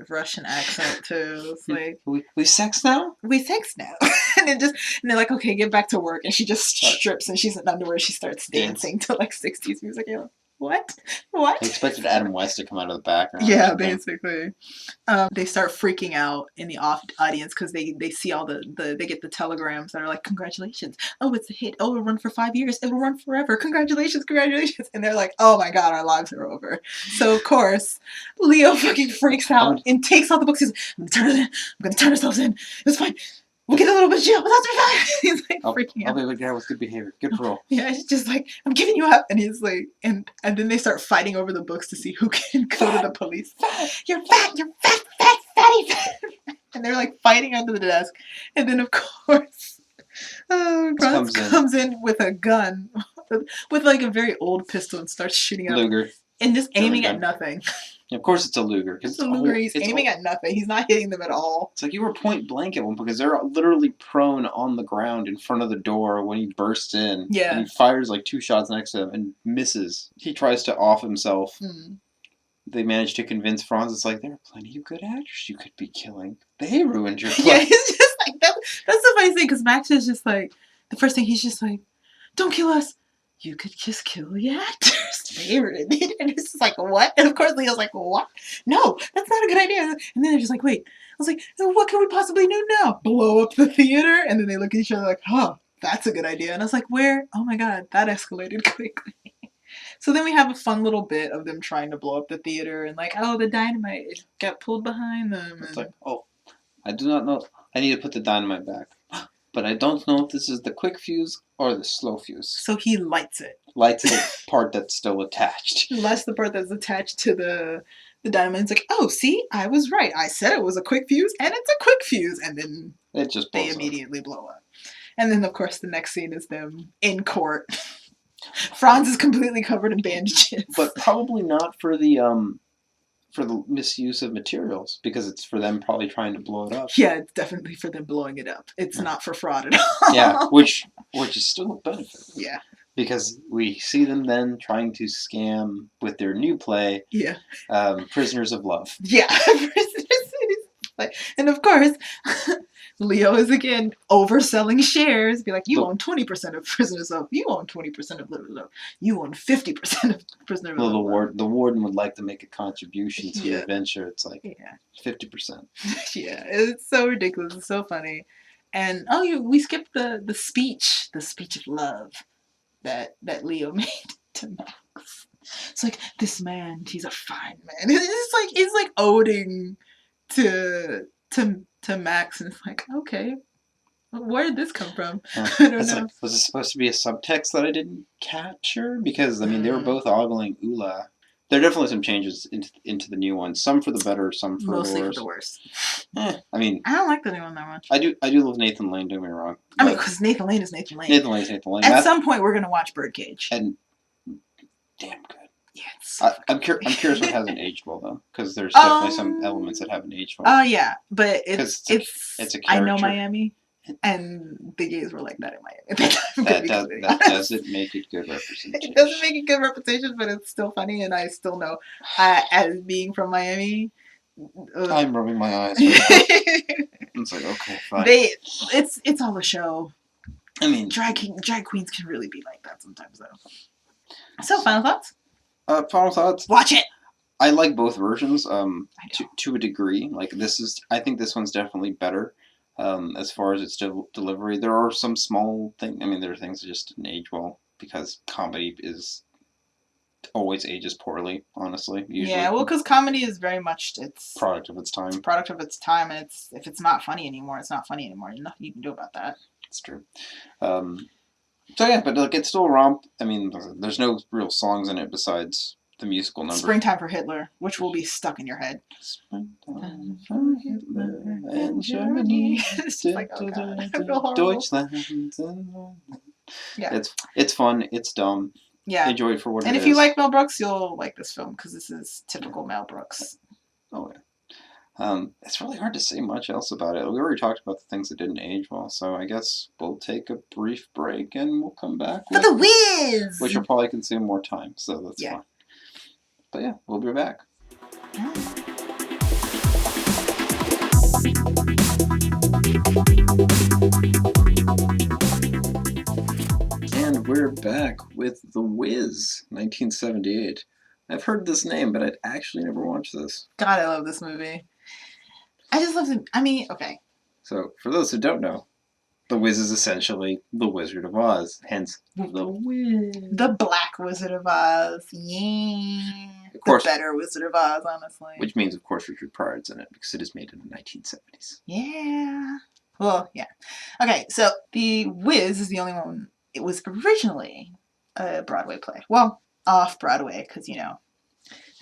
Russian accent too. It's like we sex now. We sex now, and they're like, okay, get back to work, and she just strips and she's in underwear. She starts dancing to like 60s music. You're like, what? I expected Adam West to come out of the background. Yeah, basically. They start freaking out in the audience because they see all they get the telegrams that are like, congratulations. Oh, it's a hit. Oh, it'll run for 5 years. It'll run forever. Congratulations. And they're like, oh my god, our lives are over. So of course, Leo fucking freaks out and takes out the books. He's like, I'm gonna turn ourselves in. It's fine. We'll get a little bit of jail, but that's fine. He's like freaking out. I'll be like, yeah, with good behavior. Good parole. Yeah, he's just like, I'm giving you up. And he's like, and then they start fighting over the books to see who can go to the police. You're fat, fatty. And they're like fighting under the desk. And then of course, Grunts comes in with a gun, with like a very old pistol and starts shooting at Luger. And just aiming at nothing. Of course it's a Luger. It's a Luger. He's aiming at nothing. He's not hitting them at all. It's like you were point blank at one because they're literally prone on the ground in front of the door when he bursts in. Yeah. And he fires like 2 shots next to him and misses. He tries to off himself. They manage to convince Franz. It's like, there are plenty of good actors you could be killing. They ruined your play. Yeah, he's just like, that's the funny thing because Max is just like, the first thing he's just like, don't kill us. You could just kill the actors. And it's just like, what? And of course Leo's like, what? No, that's not a good idea. And then they're just like, wait. I was like, what can we possibly do now? Blow up the theater? And then they look at each other like, huh, that's a good idea. And I was like, where? Oh my god, that escalated quickly. So then we have a fun little bit of them trying to blow up the theater and like, oh, the dynamite got pulled behind them. It's like, oh, I do not know. I need to put the dynamite back. but I don't know if this is the quick fuse or the slow fuse. So he lights it. Lights the part that's still attached. Lights the part that's attached to the dynamite. It's like, oh, see, I was right. I said it was a quick fuse, and it's a quick fuse. And then it just blows they immediately blow up. And then, of course, the next scene is them in court. Franz is completely covered in bandages. But probably not for the misuse of materials, because it's for them probably trying to blow it up. Yeah, it's definitely for them blowing it up. It's not for fraud at all. Yeah, which is still a benefit. Yeah. Because we see them then trying to scam with their new play, yeah, Prisoners of Love. Yeah, and of course, Leo is again overselling shares. Be like, you own 20% of Prisoners of Love. You own 20% of Love. You own 50% of Prisoners of Love. The warden would like to make a contribution to the adventure. It's like 50%. Yeah, it's so ridiculous. It's so funny. And we skipped the speech of love that Leo made to Max. It's like, this man, he's a fine man. It's like owing to Max, and it's like, okay, where did this come from? I don't know. Was it supposed to be a subtext that I didn't capture? Because I mean, they were both ogling Ula. There are definitely some changes into the new one. Some for the better, some for mostly the worse. For the worse. I mean, I don't like the new one that much. I do love Nathan Lane. Don't get me wrong. I mean, because Nathan Lane is Nathan Lane. Nathan Lane is Nathan Lane. At some point, we're gonna watch Birdcage. And damn good. Yeah, it's so I'm curious what hasn't aged well though, because there's definitely some elements that haven't aged well. Oh yeah, but it's a character. I Know Miami, and the gays were like that in Miami. That doesn't make it good representation. It doesn't make it good representation, but it's still funny, and I still know, as being from Miami. I'm rubbing my eyes. Right it's like, okay, fine. It's all a show. I mean, drag queens can really be like that sometimes, though. So, final thoughts? Final thoughts. Watch it. I like both versions. To a degree. Like I think this one's definitely better. As far as its delivery, there are some small things. I mean, there are things that just didn't age well because comedy always ages poorly. Honestly, usually. Yeah, well, because comedy is very much it's product of its time. It's product of its time, and if it's not funny anymore, it's not funny anymore. There's nothing you can do about that. It's true. So yeah, but like it's still a romp. I mean, there's no real songs in it besides the musical number. Springtime for Hitler, which will be stuck in your head. Springtime for Hitler and Germany. It's like, oh God, I feel horrible. Deutschland. Yeah. It's fun. It's dumb. Yeah. Enjoy it for what it is. And if you like Mel Brooks, you'll like this film because this is typical Mel Brooks. Oh yeah. It's really hard to say much else about it. We already talked about the things that didn't age well, so I guess we'll take a brief break and we'll come back for the Wiz, which will probably consume more time, so that's fine. But yeah, we'll be back. And we're back with The Wiz, 1978. I've heard this name, but I'd actually never watched this. God, I love this movie. I just love it. I mean, okay. So, for those who don't know, The Wiz is essentially The Wizard of Oz, hence The Wiz. The Black Wizard of Oz. Yeah. Of course, the better Wizard of Oz, honestly. Which means, of course, Richard Pryor's in it, because it is made in the 1970s. Yeah. Well, yeah. Okay, so The Wiz is the only one. It was originally a Broadway play. Well, off-Broadway, because, I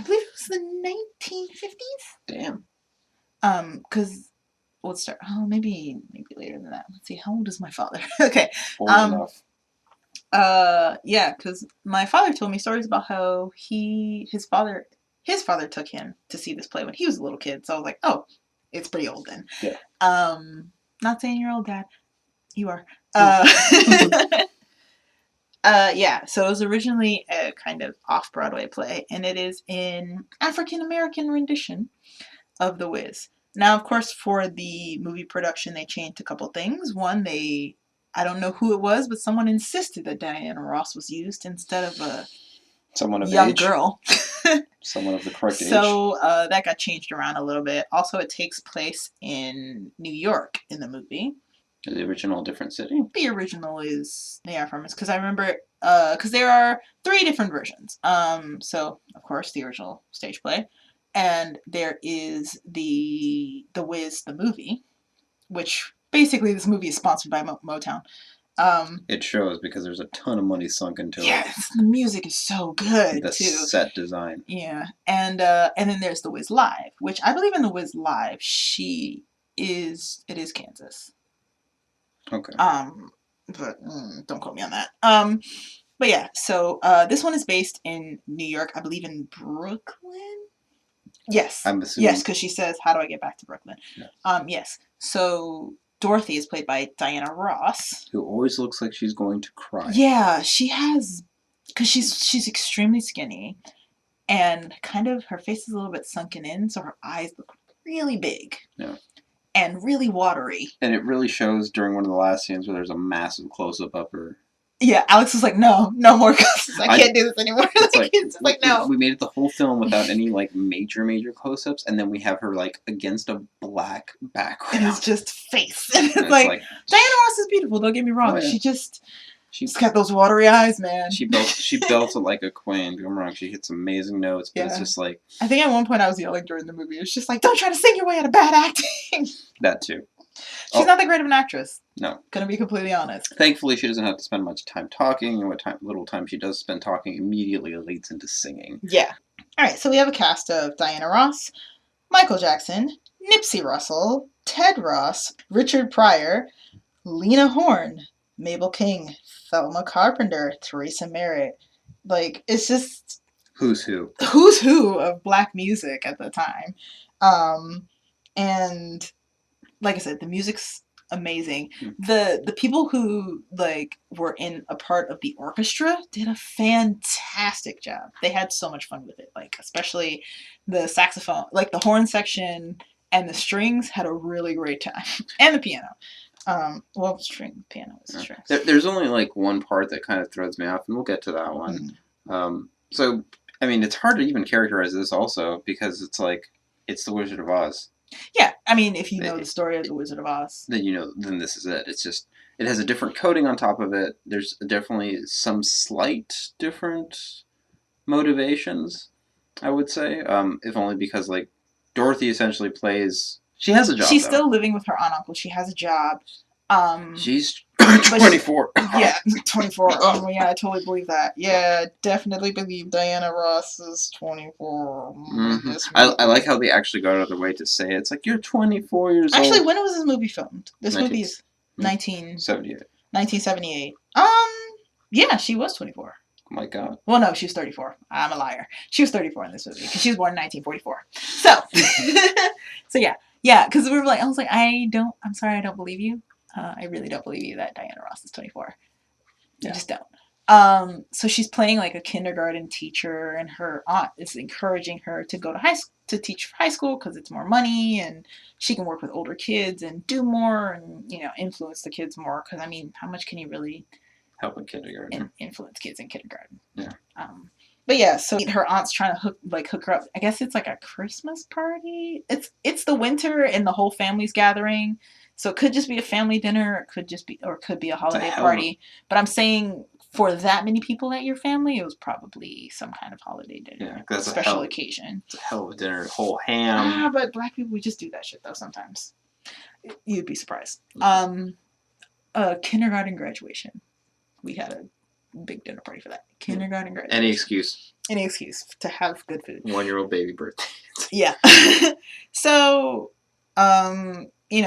believe it was the 1950s? Damn. Because let's start. Oh, maybe later than that. Let's see. How old is my father? Okay. Old enough. Yeah, because my father told me stories about how his father took him to see this play when he was a little kid. So I was like, oh, it's pretty old then. Yeah. Not saying you're old, Dad. You are. Yeah. So it was originally a kind of off-Broadway play, and it is an African-American rendition of The Wiz. Now, of course, for the movie production, they changed a couple things. One, I don't know who it was, but someone insisted that Diana Ross was used instead of someone of young age. Girl. Someone of the correct age. So that got changed around a little bit. Also, it takes place in New York in the movie. Is the original a different city? The original is from because I remember because there are 3 different versions. So of course the original stage play, and there is the Wiz the movie, which basically this movie is sponsored by Motown. It shows because there's a ton of money sunk into it. Yes, the music is so good the too. Set design. Yeah, and then there's The Wiz Live, which I believe in The Wiz Live, it is Kansas. Okay. But don't quote me on that. But yeah, so this one is based in New York, I believe in Brooklyn. Yes. I'm assuming. Yes, because she says, "How do I get back to Brooklyn?" Yes. Yes. So Dorothy is played by Diana Ross, who always looks like she's going to cry. Yeah, she has, because she's extremely skinny, and kind of her face is a little bit sunken in, so her eyes look really big. Yeah. And really watery. And it really shows during one of the last scenes where there's a massive close-up of her. Yeah, Alex was like, no more close-ups. I can't do this anymore. It's like, no. We made it the whole film without any, like, major close-ups, and then we have her, like, against a black background. And it's just face. And it's like, Diana Ross is beautiful, don't get me wrong. Oh, yeah. She's got those watery eyes, man. She belts it like a queen. Don't get me wrong. She hits amazing notes, but it's just like... I think at one point I was yelling during the movie. It's just like, don't try to sing your way out of bad acting. That too. She's not that great of an actress. No. Gonna be completely honest. Thankfully, she doesn't have to spend much time talking, and what little time she does spend talking immediately leads into singing. Yeah. Alright, so we have a cast of Diana Ross, Michael Jackson, Nipsey Russell, Ted Ross, Richard Pryor, Lena Horne, Mabel King, Thelma Carpenter, Theresa Merritt. Like, it's just... Who's who? Who's who of black music at the time. And... like I said, the music's amazing. The people who like were in a part of the orchestra did a fantastic job. They had so much fun with it. Like especially the saxophone, like the horn section and the strings had a really great time. And the piano. Piano is strings. There's only like one part that kind of throws me off, and we'll get to that one. So I mean, it's hard to even characterize this also because it's like it's the Wizard of Oz. Yeah, I mean, if you know the story of the Wizard of Oz, then this is it. It's just it has a different coating on top of it. There's definitely some slight different motivations, I would say, if only because like Dorothy essentially plays. She has a job. She's still living with her aunt and uncle. She has a job. She's 24. Yeah, 24. Oh, yeah, I totally believe that. Yeah, definitely believe Diana Ross is 24. Mm-hmm. I like how they actually go out of their way to say it. It's like, you're 24 years old. Actually, when was this movie filmed? This movie is 1978. 1978. Yeah, she was 24. Oh my God. Well, no, she was 34. I'm a liar. She was 34 in this movie because she was born in 1944. So yeah. Yeah, because we were like, I was like, I'm sorry, I don't believe you. I really don't believe you that Diana Ross is 24. I just don't. So she's playing like a kindergarten teacher, and her aunt is encouraging her to go to teach high school because it's more money, and she can work with older kids and do more, and influence the kids more. Because I mean, how much can you really help in kindergarten? Influence kids in kindergarten. Yeah. But yeah, so her aunt's trying to hook her up. I guess it's like a Christmas party. It's the winter and the whole family's gathering. So it could just be a family dinner, it could be a holiday party. But I'm saying for that many people at your family, it was probably some kind of holiday dinner. Yeah, special occasion. It's a hell of a dinner, whole ham. But black people, we just do that shit though sometimes. You'd be surprised. Kindergarten graduation. We had a big dinner party for that. Kindergarten graduation. Any excuse. Any excuse to have good food. 1-year-old baby birthday. Yeah. So,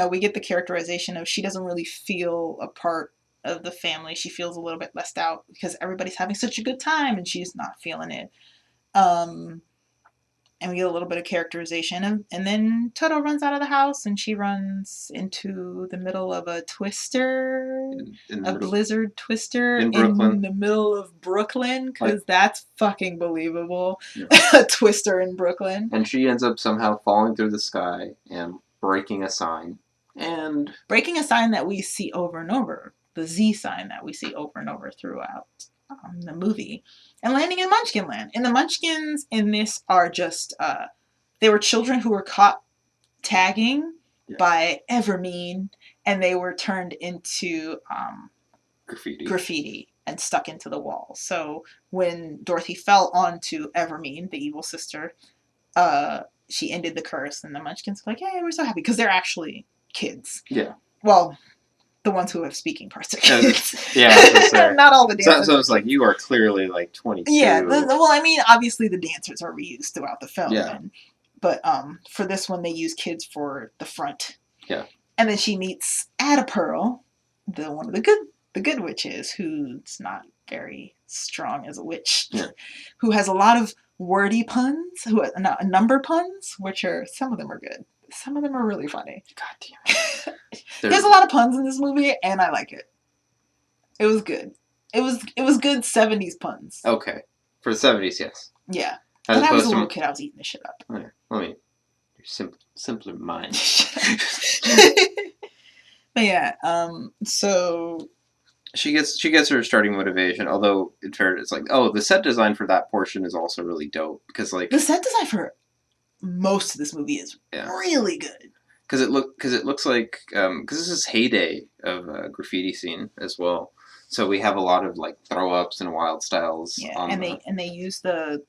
we get the characterization of she doesn't really feel a part of the family. She feels a little bit left out because everybody's having such a good time and she's not feeling it. And we get a little bit of characterization. And then Toto runs out of the house and she runs into the middle of a twister, blizzard twister in the middle of Brooklyn, because that's fucking believable. Yeah. A twister in Brooklyn. And she ends up somehow falling through the sky and breaking a sign. Breaking a sign that we see over and over. The Z sign that we see over and over throughout the movie. And landing in Munchkin Land. And the Munchkins in this are just, they were children who were caught tagging by Evermean, and they were turned into graffiti and stuck into the wall. So when Dorothy fell onto Evermean, the evil sister, she ended the curse, and the Munchkins were like, hey, we're so happy, because they're actually kids. Yeah. Well, the ones who have speaking parts are kids. Yeah, not all the dancers. So it's like you are clearly like 22. Yeah, well, I mean, obviously the dancers are reused throughout the film. Yeah. But for this one, they use kids for the front. Yeah. And then she meets Ada Pearl, one of the good witches, who's not very strong as a witch, who has a lot of wordy puns, number puns, which are, some of them are good. Some of them are really funny. God damn it. There's a lot of puns in this movie, and I like it. It was good. It was good 70s puns. Okay. For the 70s, yes. Yeah. When I was a little kid, I was eating this shit up. Okay. I mean, your simpler mind. But yeah, so she gets her starting motivation, although in fairness, it's like, oh, the set design for that portion is also really dope, because like the set design for most of this movie is really good. Because it looks like because this is heyday of graffiti scene as well, so we have a lot of like throw ups and wild styles. Yeah, and they use the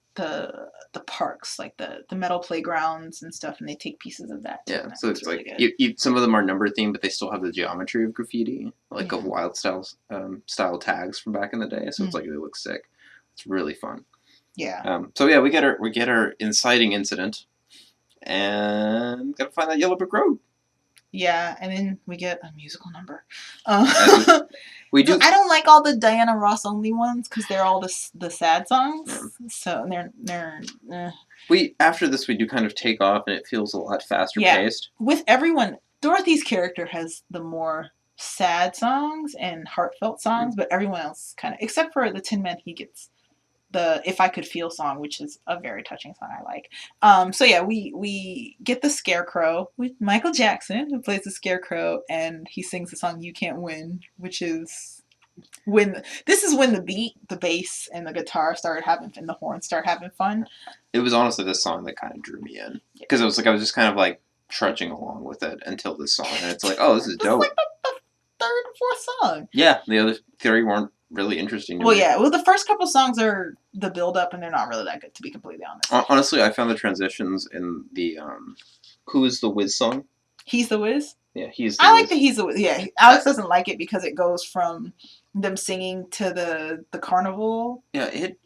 parks, like the metal playgrounds and stuff, and they take pieces of that too. Yeah, so it's really like some of them are number themed, but they still have the geometry of graffiti, like of wild style tags from back in the day. So it's like, they look sick. It's really fun. Yeah. So yeah, we get our inciting incident, and gotta find that Yellow Brick Road. Yeah, and then we get a musical number. We do. I don't like all the Diana Ross only ones because they're all the sad songs. Yeah. So they're. We after this we do kind of take off, and it feels a lot faster paced. With everyone, Dorothy's character has the more sad songs and heartfelt songs, but everyone else kind of, except for the Tin Man, he gets the If I Could Feel song, which is a very touching song I like. So yeah, we get the Scarecrow with Michael Jackson, who plays the Scarecrow, and he sings the song You Can't Win, which is when the beat, the bass, and the guitar started having, and the horns start having fun. It was honestly this song that kind of drew me in, because I was just kind of like trudging along with it until this song, and it's like, oh, this is dope. Like the third or fourth song. Yeah, the other three weren't really interesting to me. Yeah, well, the first couple songs are the build up, and they're not really that good, to be completely honest. Honestly, I found the transitions in the Who Is the Wiz song. He's the Wiz? Yeah, He's the Wiz. I like the He's the Wiz. Yeah, Alex doesn't like it because it goes from them singing to the carnival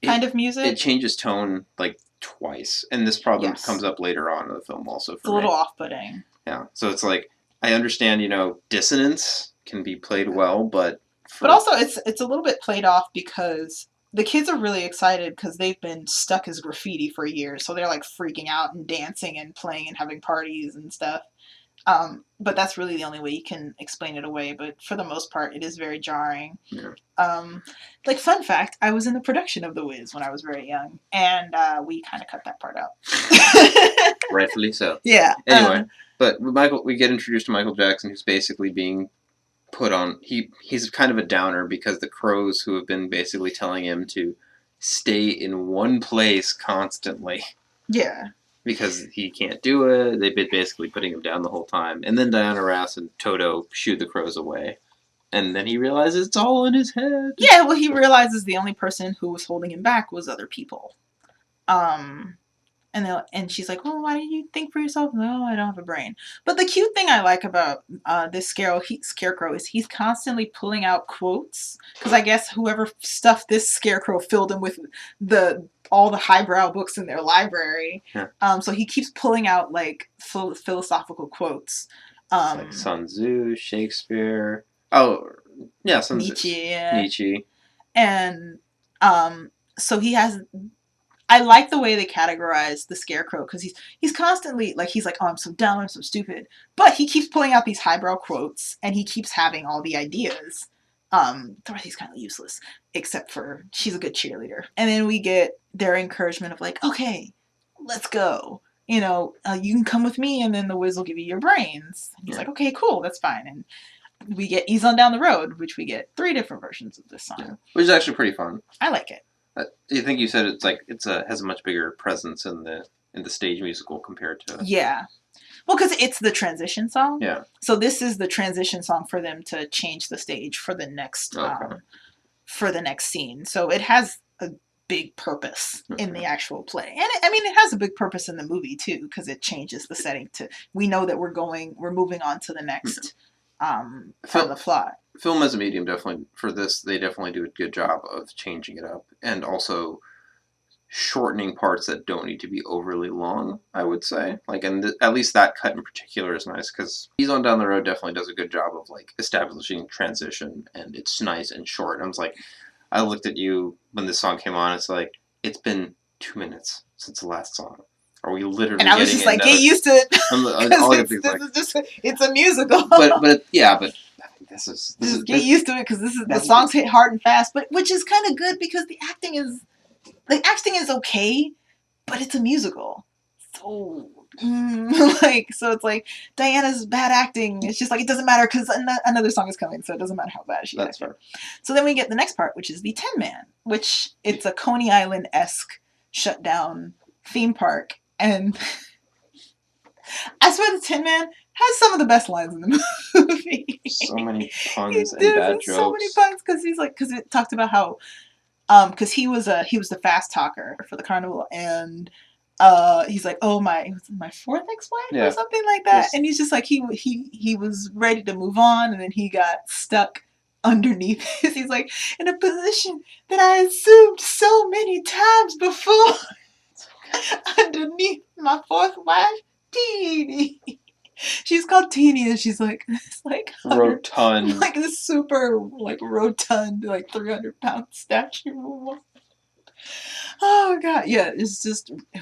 kind of music. It changes tone like twice, and this problem comes up later on in the film also. It's a little off-putting. Yeah, so it's like, I understand, dissonance can be played well, but also it's a little bit played off because the kids are really excited because they've been stuck as graffiti for years, so they're like freaking out and dancing and playing and having parties and stuff. But that's really the only way you can explain it away. But for the most part, it is very jarring. Yeah. Like, fun fact, I was in the production of The Wiz when I was very young, and we kind of cut that part out. Rightfully so. Yeah. Anyway, but we get introduced to Michael Jackson, who's basically being put on. He's kind of a downer because the crows who have been basically telling him to stay in one place constantly. Yeah. Because he can't do it. They've been basically putting him down the whole time. And then Diana Ross and Toto shoo the crows away. And then he realizes it's all in his head. Yeah, well, he realizes the only person who was holding him back was other people. And she's like, well, why did you think for yourself? No, I don't have a brain. But the cute thing I like about this Scarecrow is he's constantly pulling out quotes. Because I guess whoever stuffed this Scarecrow filled him with all the highbrow books in their library. Yeah. So he keeps pulling out like philosophical quotes. Like Sun Tzu, Shakespeare. Oh, yeah, Sun Tzu. Nietzsche. And so he has... I like the way they categorize the Scarecrow because he's constantly he's like, oh, I'm so dumb, I'm so stupid. But he keeps pulling out these highbrow quotes and he keeps having all the ideas. Dorothy's kind of useless, except for she's a good cheerleader. And then we get their encouragement of like, okay, let's go. You can come with me and then the Wiz will give you your brains. And he's like, okay, cool, that's fine. And we get Ease on Down the Road, which we get 3 different versions of this song. Yeah. Which is actually pretty fun. I like it. I think you said it's has a much bigger presence in the stage musical compared to... Yeah. Well, because it's the transition song. Yeah. So this is the transition song for them to change the stage for the next scene. So it has a big purpose in the actual play. And it has a big purpose in the movie too, because it changes the setting to, we know that we're moving on to the next part of the plot. Film as a medium, definitely, for this, they definitely do a good job of changing it up. And also shortening parts that don't need to be overly long, I would say. Like, and at least that cut in particular is nice, because Ease on Down the Road definitely does a good job of, like, establishing transition, and it's nice and short. And I was like, I looked at you when this song came on, it's like, it's been 2 minutes since the last song. Are we literally and I was just like, get used to it. It's a musical. But yeah, but this is get used to it, because the songs hit hard and fast, but which is kind of good, because the acting is okay, but it's a musical, so so it's like Diana's bad acting. It's just like, it doesn't matter, because another song is coming, so it doesn't matter how bad she is. That's fair. So then we get the next part, which is the Tin Man, which it's a Coney Island-esque shut down theme park, and I swear the Tin Man has some of the best lines in the movie. So many puns and bad jokes. So many puns, because it talked about how because he was the fast talker for the carnival, and he's like, oh, my fourth ex-wife or something like that, yes. And he's just like, he was ready to move on, and then he got stuck underneath this. He's like, in a position that I assumed so many times before, underneath my fourth wife, Teeny. She's called Teeny, and she's like, it's like rotund, like this super like rotund, like 300-pound statue. Oh god, yeah, it was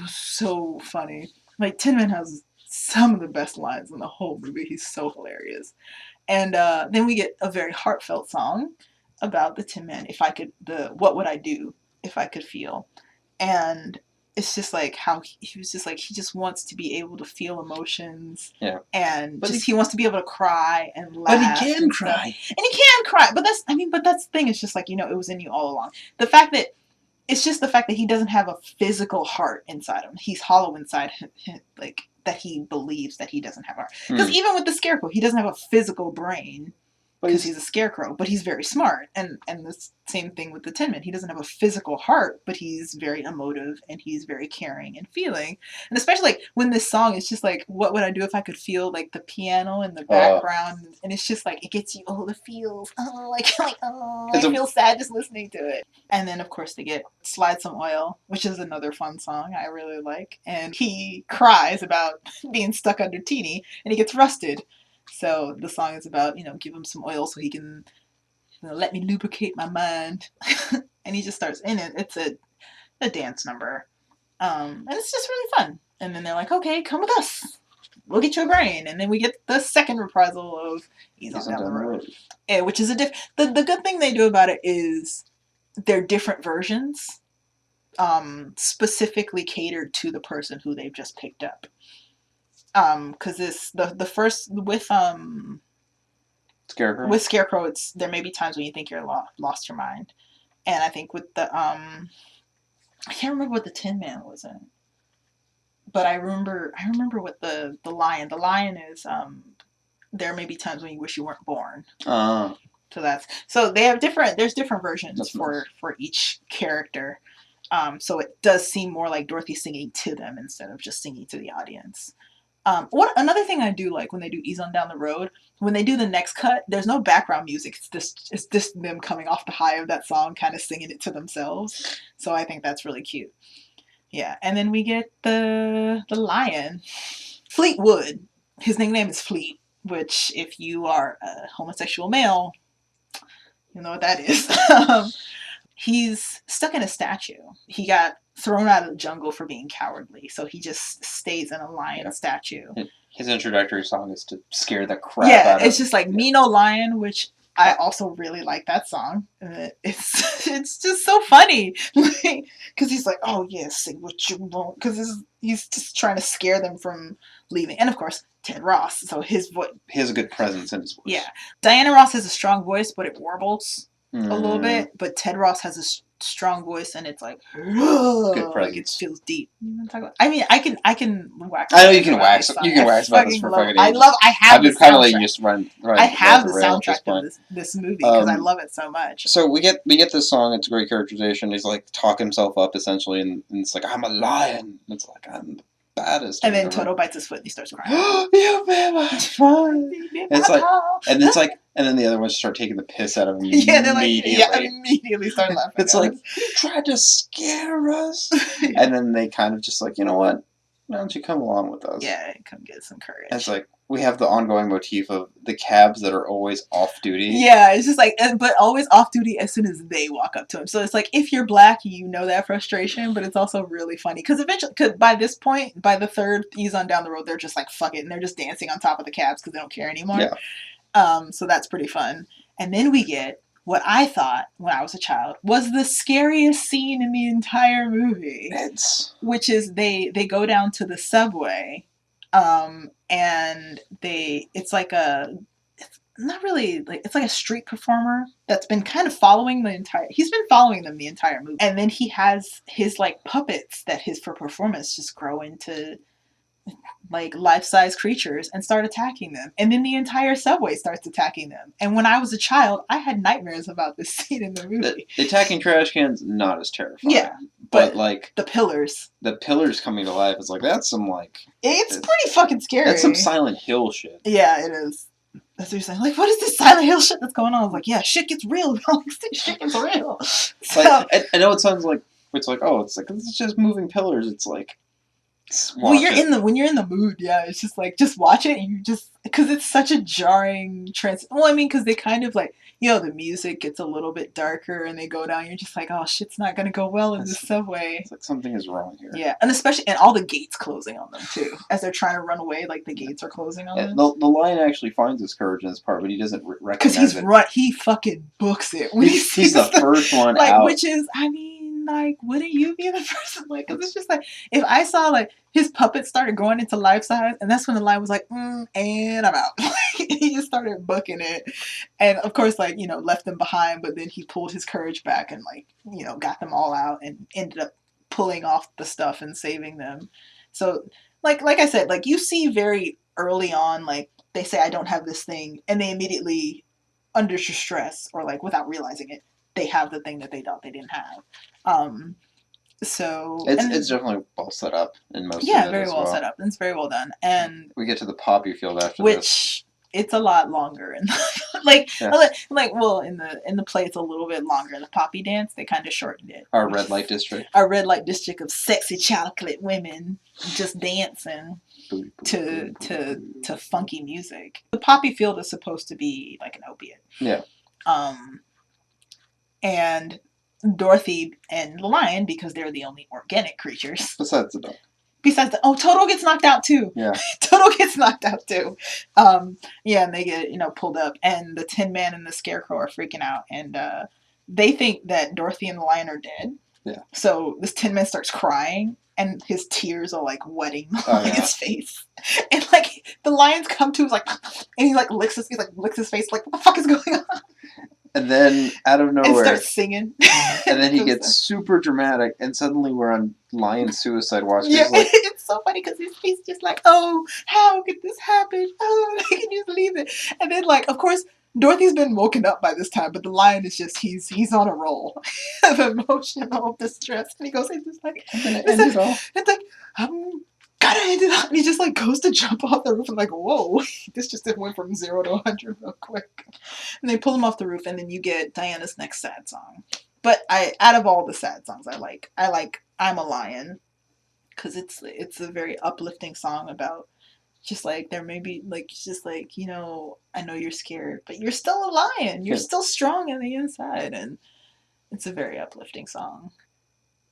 so funny. Like, Tin Man has some of the best lines in the whole movie. He's so hilarious. And then we get a very heartfelt song about the Tin Man. What would I do if I could feel? And it's just like how he was just like, he just wants to be able to feel emotions. Yeah. And he wants to be able to cry and laugh. But he can cry. And he can cry. But that's the thing. It's just like, it was in you all along. It's just the fact that he doesn't have a physical heart inside him. He's hollow inside him, like, that he believes that he doesn't have a heart. Because even with the Scarecrow, he doesn't have a physical brain. Because he's a scarecrow, but he's very smart. And the same thing with the Tin Man. He doesn't have a physical heart, but he's very emotive, and he's very caring and feeling. And especially, like, when this song is just like, what would I do if I could feel, like, the piano in the background? And it's just like, it gets you all the feels. I feel sad just listening to it. And then, of course, they get Slide Some Oil, which is another fun song I really like. And he cries about being stuck under Teeny, and he gets rusted. So the song is about, give him some oil so he can let me lubricate my mind. And he just starts in it. It's a dance number. And it's just really fun. And then they're like, okay, come with us. We'll get you a brain. And then we get the second reprisal of Ease on Down the Road. Yeah, which is the good thing they do about it is they're different versions, specifically catered to the person who they've just picked up. Because the first with Scarecrow, there may be times when you think you're lost your mind, and I think with the I can't remember what the Tin Man was in, but I remember what the Lion. The Lion is there may be times when you wish you weren't born. So they have there's different versions for each character. So it does seem more like Dorothy singing to them instead of just singing to the audience. Another thing I do like when they do Ease on Down the Road, when they do the next cut, there's no background music. It's just them coming off the high of that song, kind of singing it to themselves. So I think that's really cute. Yeah, and then we get the Lion, Fleetwood. His nickname is Fleet, which if you are a homosexual male, you know what that is. He's stuck in a statue. He got thrown out of the jungle for being cowardly, so he just stays in a lion statue. His introductory song is to scare the crap out of him. Yeah, it's just like Me No Lion, which I also really like that song. It's just so funny, because he's like, oh yeah, say what you want, because he's just trying to scare them from leaving. And of course, Ted Ross, so his voice. He has a good presence in his voice. Yeah, Diana Ross has a strong voice, but it warbles a little bit. But Ted Ross has a strong voice, and it's like good presence. Like it feels deep. You want to talk about? I mean, I can wax. I know you can wax. You can wax about this for fucking ages. I have. I've kind of letting you just run. I have the soundtrack of this movie because I love it so much. So we get this song. It's a great characterization. He's like talk himself up essentially, and it's like, I'm a lion. And it's like, I'm baddest. And then Toto bites his foot and he starts crying. You be my friend. It's like, and it's like, and then the other ones start taking the piss out of him immediately. Immediately start laughing. It's like, you tried to scare us. And then they kind of just like, you know what? Why don't you come along with us? Yeah, come get some courage. It's like, we have the ongoing motif of the cabs that are always off duty. Yeah, it's just like, but always off duty as soon as they walk up to him. So it's like, if you're black, you know that frustration, but it's also really funny. Because eventually, by this point, by the third ease on down the road, they're just like, fuck it. And they're just dancing on top of the cabs because they don't care anymore. Yeah. So that's pretty fun. And then we get what I thought when I was a child was the scariest scene in the entire movie. Which is they go down to the subway. And it's like not really, like, it's like a street performer that's been kind of he's been following them the entire movie. And then he has his, like, puppets that for performance just grow into, like, life-size creatures and start attacking them. And then the entire subway starts attacking them. And when I was a child, I had nightmares about this scene in the movie. The attacking trash cans, not as terrifying. Yeah. But, like... The pillars. The pillars coming to life is like, that's some, like... It's pretty fucking scary. That's some Silent Hill shit. Yeah, it is. That's what you're saying. Like, what is this Silent Hill shit that's going on? I was like, yeah, shit gets real. Shit gets real. So, like, I know it sounds like, it's like, oh, it's like, it's just moving pillars. It's like... when you're in the mood, yeah, it's just like, just watch it and you just, because it's such a jarring because they kind of like, you know, the music gets a little bit darker and they go down, you're just like, oh, shit's not gonna go well in this subway. It's like something is wrong here. Yeah, and especially, and all the gates closing on them too. As they're trying to run away, like the gates are closing on them. The lion actually finds his courage in this part, but he doesn't recognize it. Because he fucking books it. When he's the first one like, out. Which is, I mean, like, wouldn't you be the person? Like, because it's just like, if I saw, like, his puppets started growing into life size, and that's when the lion was like, and I'm out. He just started booking it. And, of course, like, you know, left them behind, but then he pulled his courage back and, like, you know, got them all out and ended up pulling off the stuff and saving them. So, like I said, like, you see very early on, like, they say, I don't have this thing, and they immediately, under stress, or, like, without realizing it, they have the thing that they thought they didn't have. So it's definitely well set up in most of it. Yeah, very well set up. It's very well done. And we get to the poppy field after this. It's a lot longer in the, in the play it's a little bit longer. The poppy dance, they kind of shortened it. Our red light district. Our red light district of sexy chocolate women just dancing to funky music. The poppy field is supposed to be like an opiate. Yeah. And Dorothy and the lion, because they're the only organic creatures. Besides the dog. Toto gets knocked out too. Yeah. Toto gets knocked out too. Yeah, and they get, you know, pulled up, and the Tin Man and the Scarecrow are freaking out, and they think that Dorothy and the lion are dead. Yeah. So this Tin Man starts crying, and his tears are like wetting the lion's face. And like the lions come to him, like, and he like licks his face, like, what the fuck is going on? And then, out of nowhere... And starts singing. And then he gets super dramatic, and suddenly we're on Lion Suicide Watch. Yeah, like, it's so funny, because he's just like, oh, how could this happen? Oh, I can just leave it. And then, like, of course, Dorothy's been woken up by this time, but the lion is just, he's on a roll of emotional distress. And he goes, it's just like, it's like, gotta end it up. And he just like goes to jump off the roof and like, whoa, this just went from 0 to 100 real quick. And they pull him off the roof, and then you get Diana's next sad song. But out of all the sad songs, I like I'm a Lion, because it's a very uplifting song about just like, there may be like, just like, you know, I know you're scared, but you're still a lion. You're still strong on the inside, and it's a very uplifting song.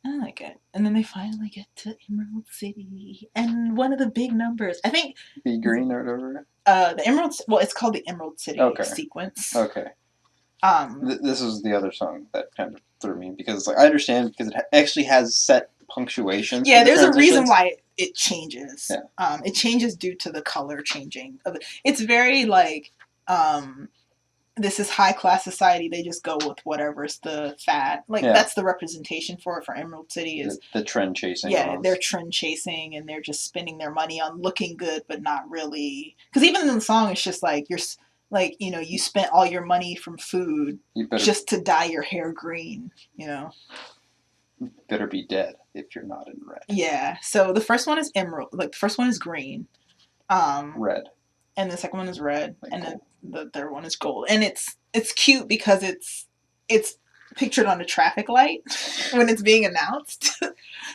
I like it. And then they finally get to Emerald City. And one of the big numbers, I think... Be Green or whatever? The Emerald... Well, it's called the Emerald City sequence. Okay. This is the other song that kind of threw me. Because like, I understand, because it actually has set punctuations. Yeah, there's a reason why it changes. Yeah. It changes due to the color changing. It's very like... this is high class society. They just go with whatever's the fad. Like, that's the representation for it for Emerald City is the trend chasing. Yeah, they're trend chasing, and they're just spending their money on looking good, but not really. Because even in the song, it's just like you're like, you know, you spent all your money from food just to dye your hair green. You know. better be dead if you're not in red. Yeah. So the first one is emerald. Like the first one is green. Red. And the second one is red, like and then the third one is gold. And it's cute because it's pictured on a traffic light when it's being announced.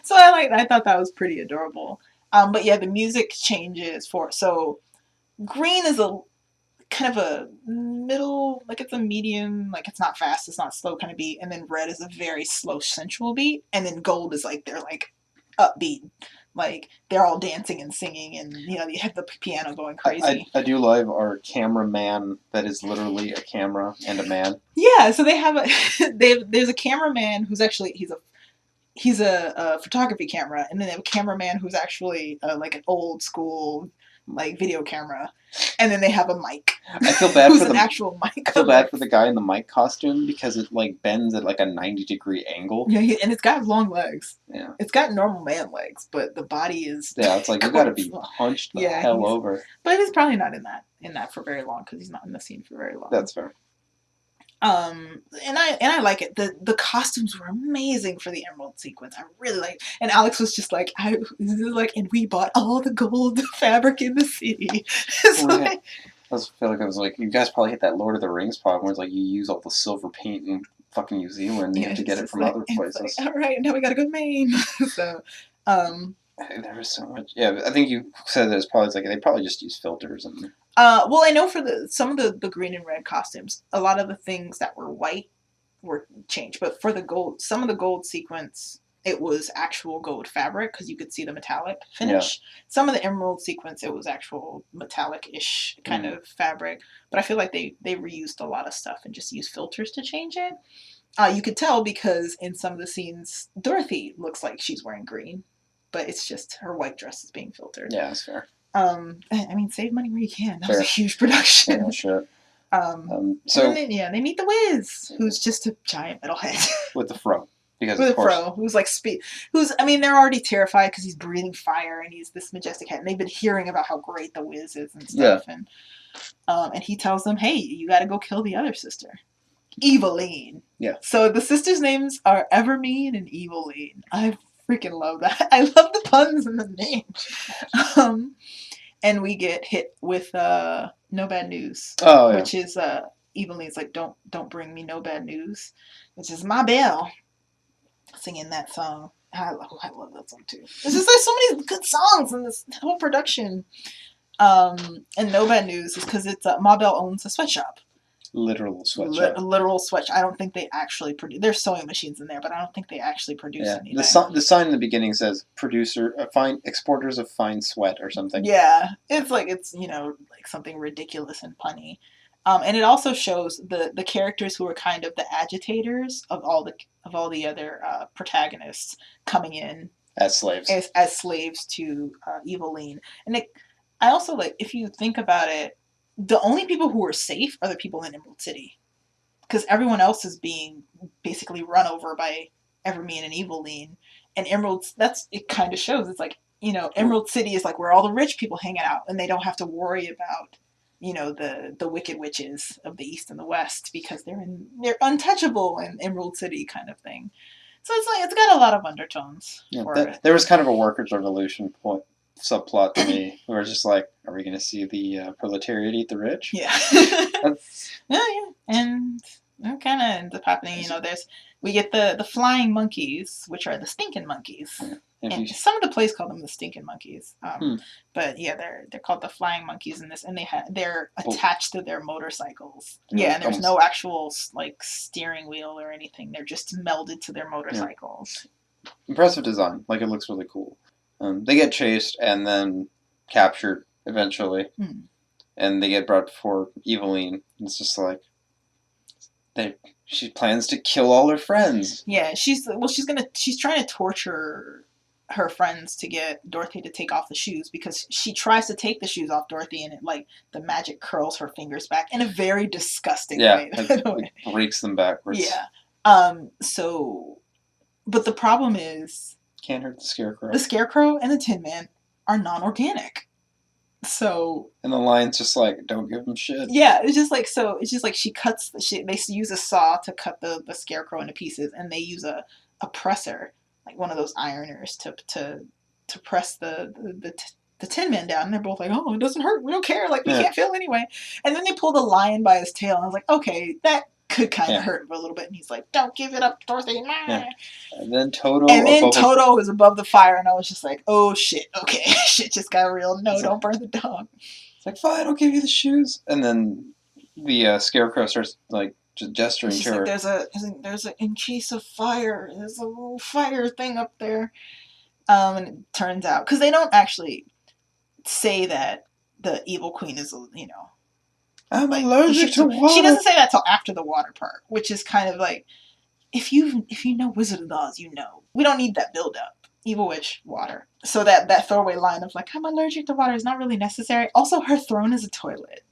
So I thought that was pretty adorable. But yeah, the music changes so green is a kind of a middle, like it's a medium, like it's not fast, it's not slow kind of beat, and then red is a very slow sensual beat, and then gold is like they're like upbeat, like they're all dancing and singing, and you have the piano going crazy. I do love our cameraman that is literally a camera and a man. Yeah, so they have there's a cameraman who's actually he's a photography camera, and then they have a cameraman who's actually like an old school like video camera, and then they have a mic. I feel bad who's for an actual mic. I feel bad for the guy in the mic costume because it like bends at like a 90-degree angle. Yeah, and it's got long legs. Yeah, it's got normal man legs, but the body is. Yeah, it's like you got to be hunched the hell over. But he's probably not in that for very long because he's not in the scene for very long. That's fair. And I like it. The costumes were amazing for the emerald sequence. I really like. And Alex was just like, and we bought all the gold fabric in the city. Right. I feel like I was like, you guys probably hit that Lord of the Rings problem where it's like you use all the silver paint in fucking New Zealand. You have to get it from other places. All right, now we gotta go to Maine. So, there was so much. Yeah, I think you said that it's probably like they probably just use filters and. Well, I know for some of the green and red costumes, a lot of the things that were white were changed. But for the gold, some of the gold sequence, it was actual gold fabric because you could see the metallic finish. Yeah. Some of the emerald sequence, it was actual metallic-ish kind of fabric. But I feel like they reused a lot of stuff and just used filters to change it. You could tell because in some of the scenes, Dorothy looks like she's wearing green, but it's just her white dress is being filtered. Yeah, that's fair. I mean, save money where you can. That was a huge production. Yeah, sure. So then, they meet the Wiz, who's just a giant metalhead with the fro. With a fro, who's like they're already terrified because he's breathing fire and he's this majestic head, and they've been hearing about how great the Wiz is and stuff. Yeah. And he tells them, "Hey, you got to go kill the other sister, Eveline." Yeah. So the sisters' names are Evermean and Eveline. I freaking love that. I love the puns in the name. And we get hit with No Bad News. Oh, yeah. Which is Eveline's like, don't bring me no bad news, which is my bell. Singing that song. I love that song too. There's so many good songs in this whole production. And No Bad News is because it's Ma Bell owns a sweatshop. Literal sweatshop. Literal sweatshop. I don't think they actually produce. There's sewing machines in there, but I don't think they actually produce anything. The sign in the beginning says exporters of fine sweat or something. Yeah, it's like like something ridiculous and punny. And it also shows the characters who are kind of the agitators of all the other protagonists coming in as slaves as slaves to Eveline. And I also like, if you think about it, the only people who are safe are the people in Emerald City, because everyone else is being basically run over by Evermean and Eveline. And it kind of shows. It's like, Emerald City is like where all the rich people hang out, and they don't have to worry about the wicked witches of the East and the West because they're untouchable in Emerald City kind of thing. So it's got a lot of undertones. Yeah, there was kind of a workers' revolution subplot to me. We were just like, are we going to see the proletariat eat the rich? Yeah. Yeah. And that kind of ends up happening. We get the flying monkeys, which are the stinking monkeys. Yeah. And some of the plays call them the stinking monkeys. But yeah, they're called the flying monkeys in this, and they're attached to their motorcycles. Yeah, and there's no actual like steering wheel or anything. They're just melded to their motorcycles. Yeah. Impressive design. Like, it looks really cool. They get chased and then captured eventually, and they get brought before Eveline. It's just like she plans to kill all her friends. Yeah, she's trying to torture her friends to get Dorothy to take off the shoes, because she tries to take the shoes off Dorothy and the magic curls her fingers back in a very disgusting way. It breaks them backwards. Yeah. But the problem is, can't hurt the Scarecrow. The Scarecrow and the Tin Man are non-organic. So. And the line's just like, don't give them shit. Yeah, it's just like they use a saw to cut the Scarecrow into pieces, and they use a a presser, like one of those ironers to press the Tin Man down, and they're both like, "Oh, it doesn't hurt. We don't care. Like we can't feel anyway." And then they pull the lion by his tail, and I was like, "Okay, that could kind of hurt for a little bit." And he's like, "Don't give it up, Dorothy." Yeah. And then Toto. Was above the fire, and I was just like, "Oh shit, okay, shit just got real. No, don't burn the dog." It's like, "Fine, I'll give you the shoes." And then the Scarecrow starts like just gesturing to her. Like, there's a in case of fire. There's a little fire thing up there. And it turns out because they don't actually say that the evil queen is, I'm allergic to water. She doesn't say that till after the water part, which is kind of like, if you know Wizard of Oz, you know. We don't need that build up. Evil witch, water. So that throwaway line of like, I'm allergic to water is not really necessary. Also, her throne is a toilet.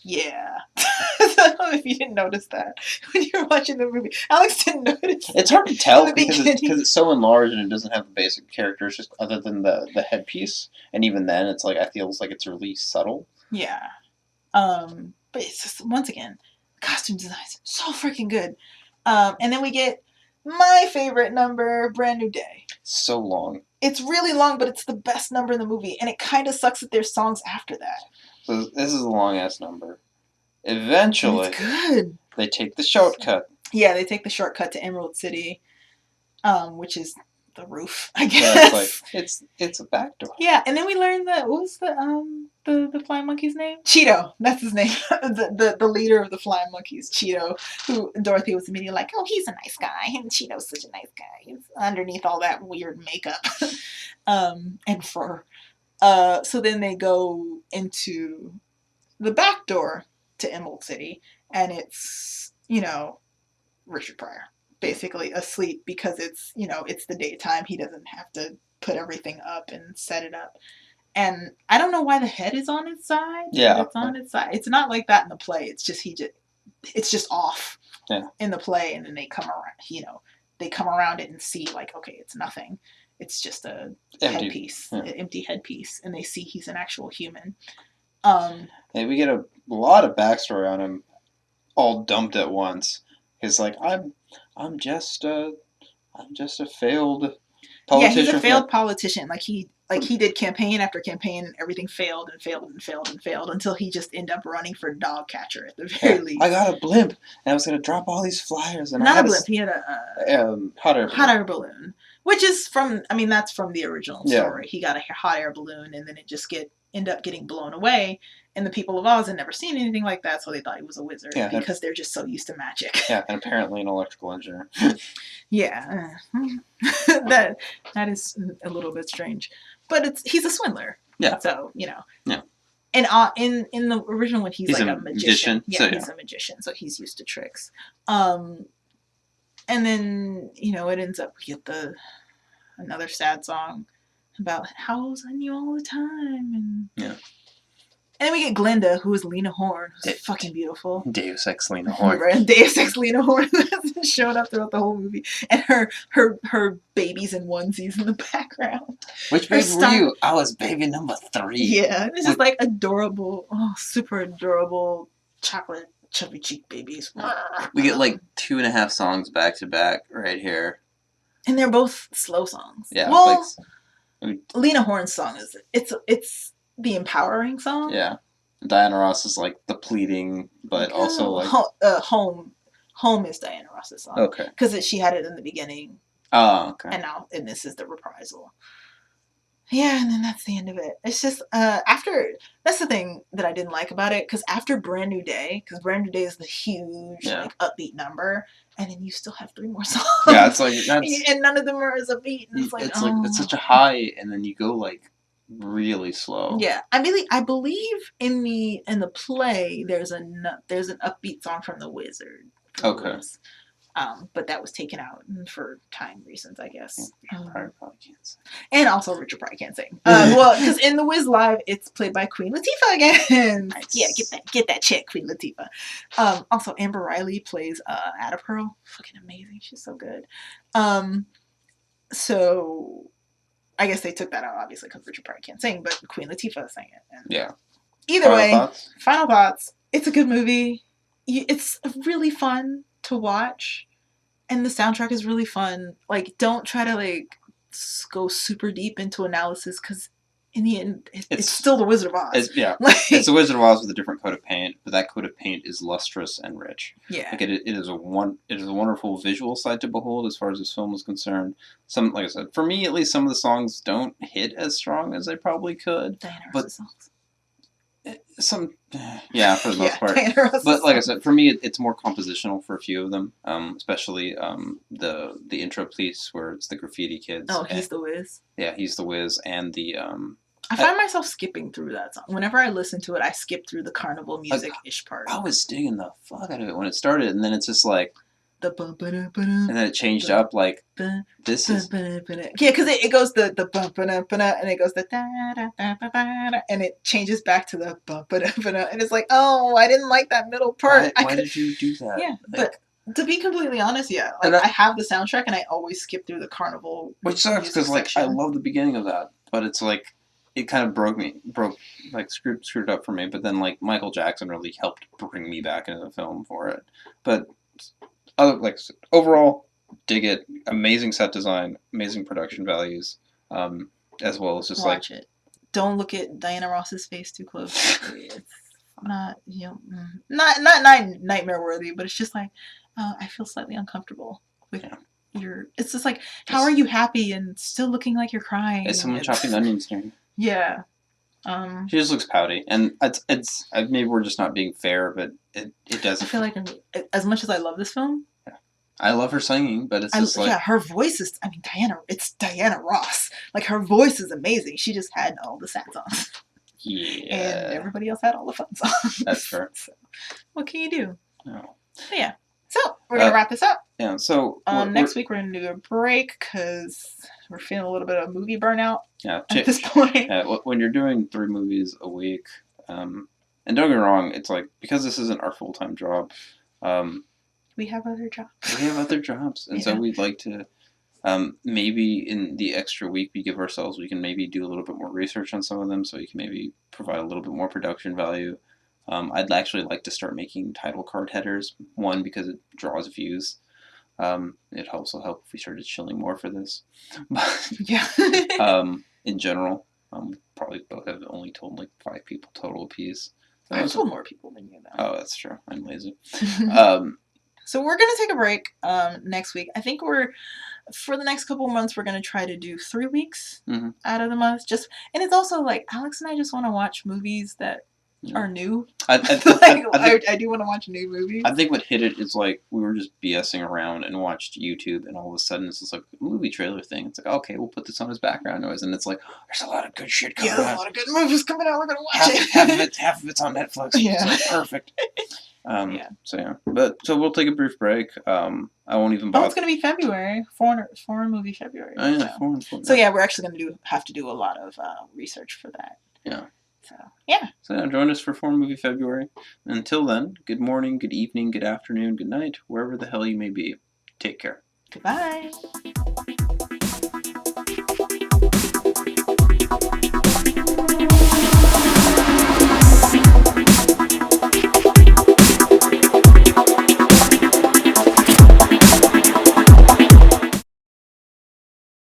Yeah. I don't know if you didn't notice that when you were watching the movie. Alex didn't notice. It's hard to tell because it's so enlarged and it doesn't have the basic characters just other than the headpiece. And even then, it's like, I feel like it's really subtle. Yeah. But it's just, once again, costume design is so freaking good. And then we get my favorite number, Brand New Day. So long. It's really long, but it's the best number in the movie. And it kind of sucks that there's songs after that. So this is a long-ass number. Eventually, it's good. They take the shortcut. Yeah, they take the shortcut to Emerald City, which is the roof, I guess. Yeah, it's a back door. Yeah, and then we learned that, what was the flying monkey's name? Cheeto, that's his name. the leader of the flying monkeys, Cheeto, who Dorothy was immediately like, oh, he's a nice guy. And Cheeto's such a nice guy. He's underneath all that weird makeup and fur. So then they go into the back door to Emerald City, and it's, Richard Pryor basically asleep because it's, it's the daytime. He doesn't have to put everything up and set it up. And I don't know why the head is on its side. Yeah. It's on its side. It's not like that in the play. It's just it's just off in the play, and then they come around, they come around it and see like, okay, it's nothing. It's just a headpiece, an empty headpiece, and they see he's an actual human. And we get a lot of backstory on him, all dumped at once. He's like, I'm just a failed politician. Yeah, he's a failed politician. Like he did campaign after campaign, and everything failed and failed and failed and failed until he just ended up running for dog catcher at the very least. I got a blimp, and I was gonna drop all these flyers. And not a blimp. He had a hot air balloon, which is that's from the original story. He got a hot air balloon, and then it just end up getting blown away. And the people of Oz had never seen anything like that, so they thought he was a wizard because they're just so used to magic. Yeah, and apparently an electrical engineer. Yeah, that is a little bit strange, but he's a swindler. Yeah. So Yeah. And in the original one, he's like a magician. Yeah, he's a magician, so he's used to tricks. And then it ends up we get another sad song about how I was on you all the time, and then we get Glinda, who is Lena Horne, who's fucking beautiful. Deus Ex Lena Horne. Right, Deus Ex Lena Horne hasn't shown up throughout the whole movie, and her babies in onesies in the background. Which baby were you? I was baby number 3. Yeah, it's just like adorable, super adorable chocolate chubby cheek babies. We get like 2.5 songs back to back right here, and they're both slow songs. Yeah, well. Lena Horne's song is it's the empowering song. Yeah, Diana Ross is like the pleading, but also like home is Diana Ross's song. Okay, because she had it in the beginning. Oh, okay. And this is the reprisal. Yeah, and then that's the end of it. It's just after that's the thing that I didn't like about it, because after Brand New Day, because Brand New Day is the huge like upbeat number. And then you still have 3 more songs. Yeah, it's like and none of them are as upbeat. And it's like it's such a high, and then you go like really slow. Yeah, I believe in the play there's an upbeat song from the Wizard. Okay. But that was taken out for time reasons, I guess. Probably can't sing. And also Richard probably can't sing. Well, because in the Wiz Live, it's played by Queen Latifah again. Nice. Yeah, get that check, Queen Latifah. Also, Amber Riley plays Ada Pearl. Fucking amazing. She's so good. So I guess they took that out, obviously, because Richard probably can't sing, but Queen Latifah sang it. And either way, final thoughts. It's a good movie. It's really fun to watch, And the soundtrack is really fun. Like, don't try to like go super deep into analysis because in the end, it's still the Wizard of Oz. It's the Wizard of Oz with a different coat of paint, but that coat of paint is lustrous and rich. Yeah, like it is a wonderful visual sight to behold as far as this film is concerned. Some, like I said, for me at least, some of the songs don't hit as strong as they probably could. Diana Ross's songs. Some, yeah, for the most part. But like I said, for me, it's more compositional for a few of them, especially the intro piece where it's the graffiti kids. Oh, He's the Wiz. Yeah, He's the Wiz, and the. I find myself skipping through that song. Whenever I listen to it, I skip through the carnival music-ish part. I was digging the fuck out of it when it started, and then it's just like. The and then it changed up like this is because it goes the and it goes the and it changes back to the and it's like, oh, I didn't like that middle part. Why did you do that? Yeah, like, but to be completely honest, I have the soundtrack and I always skip through the carnival, which sucks because like I love the beginning of that, but it's like it kind of screwed it up for me. But then like Michael Jackson really helped bring me back into the film for it, but. Like overall, dig it. Amazing set design, amazing production values, as well as just watch it. Don't look at Diana Ross's face too close. It's not not nightmare worthy, but it's just like I feel slightly uncomfortable with your. It's just like, how are you happy and still looking like you're crying? Is someone chopping onions during? Yeah. She just looks pouty, and it's maybe we're just not being fair, but it doesn't. I feel like as much as I love this film, I love her singing, but it's just like her voice is. I mean, it's Diana Ross. Like her voice is amazing. She just had all the sad songs. Yeah. And everybody else had all the fun songs. That's fair. So, what can you do? No. But yeah. So we're gonna wrap this up. Yeah. So next week we're gonna do a break because we're feeling a little bit of movie burnout. Yeah. At this point. Yeah. When you're doing 3 movies a week, and don't get me wrong, it's like because this isn't our full-time job. We have other jobs. We have other jobs, and so we'd like to. Maybe in the extra week we give ourselves, we can maybe do a little bit more research on some of them, so you can maybe provide a little bit more production value. I'd actually like to start making title card headers. One, because it draws views. It also help if we started shilling more for this. Yeah. In general, we probably both have only told like 5 people total apiece. I've told more people than you, though. Oh, that's true. I'm lazy. So we're going to take a break next week. I think for the next couple of months, we're going to try to do 3 weeks out of the month. And it's also like, Alex and I just want to watch movies that are new. I do want to watch new movies. I think what hit it is like, we were just BSing around and watched YouTube, and all of a sudden it's just like a movie trailer thing. It's like, okay, we'll put this on as background noise, and it's like, there's a lot of good shit coming out. Yeah, a lot of good movies coming out. We're going to watch it. Half of it's on Netflix. Yeah. It's like perfect. So we'll take a brief break. I won't even bother. Oh, it's going to be February. Foreign movie February. Oh, yeah, foreign. So yeah, we're actually going to have to do a lot of research for that. Yeah. So yeah. So join us for Foreign Movie February. Until then, good morning, good evening, good afternoon, good night, wherever the hell you may be. Take care. Goodbye.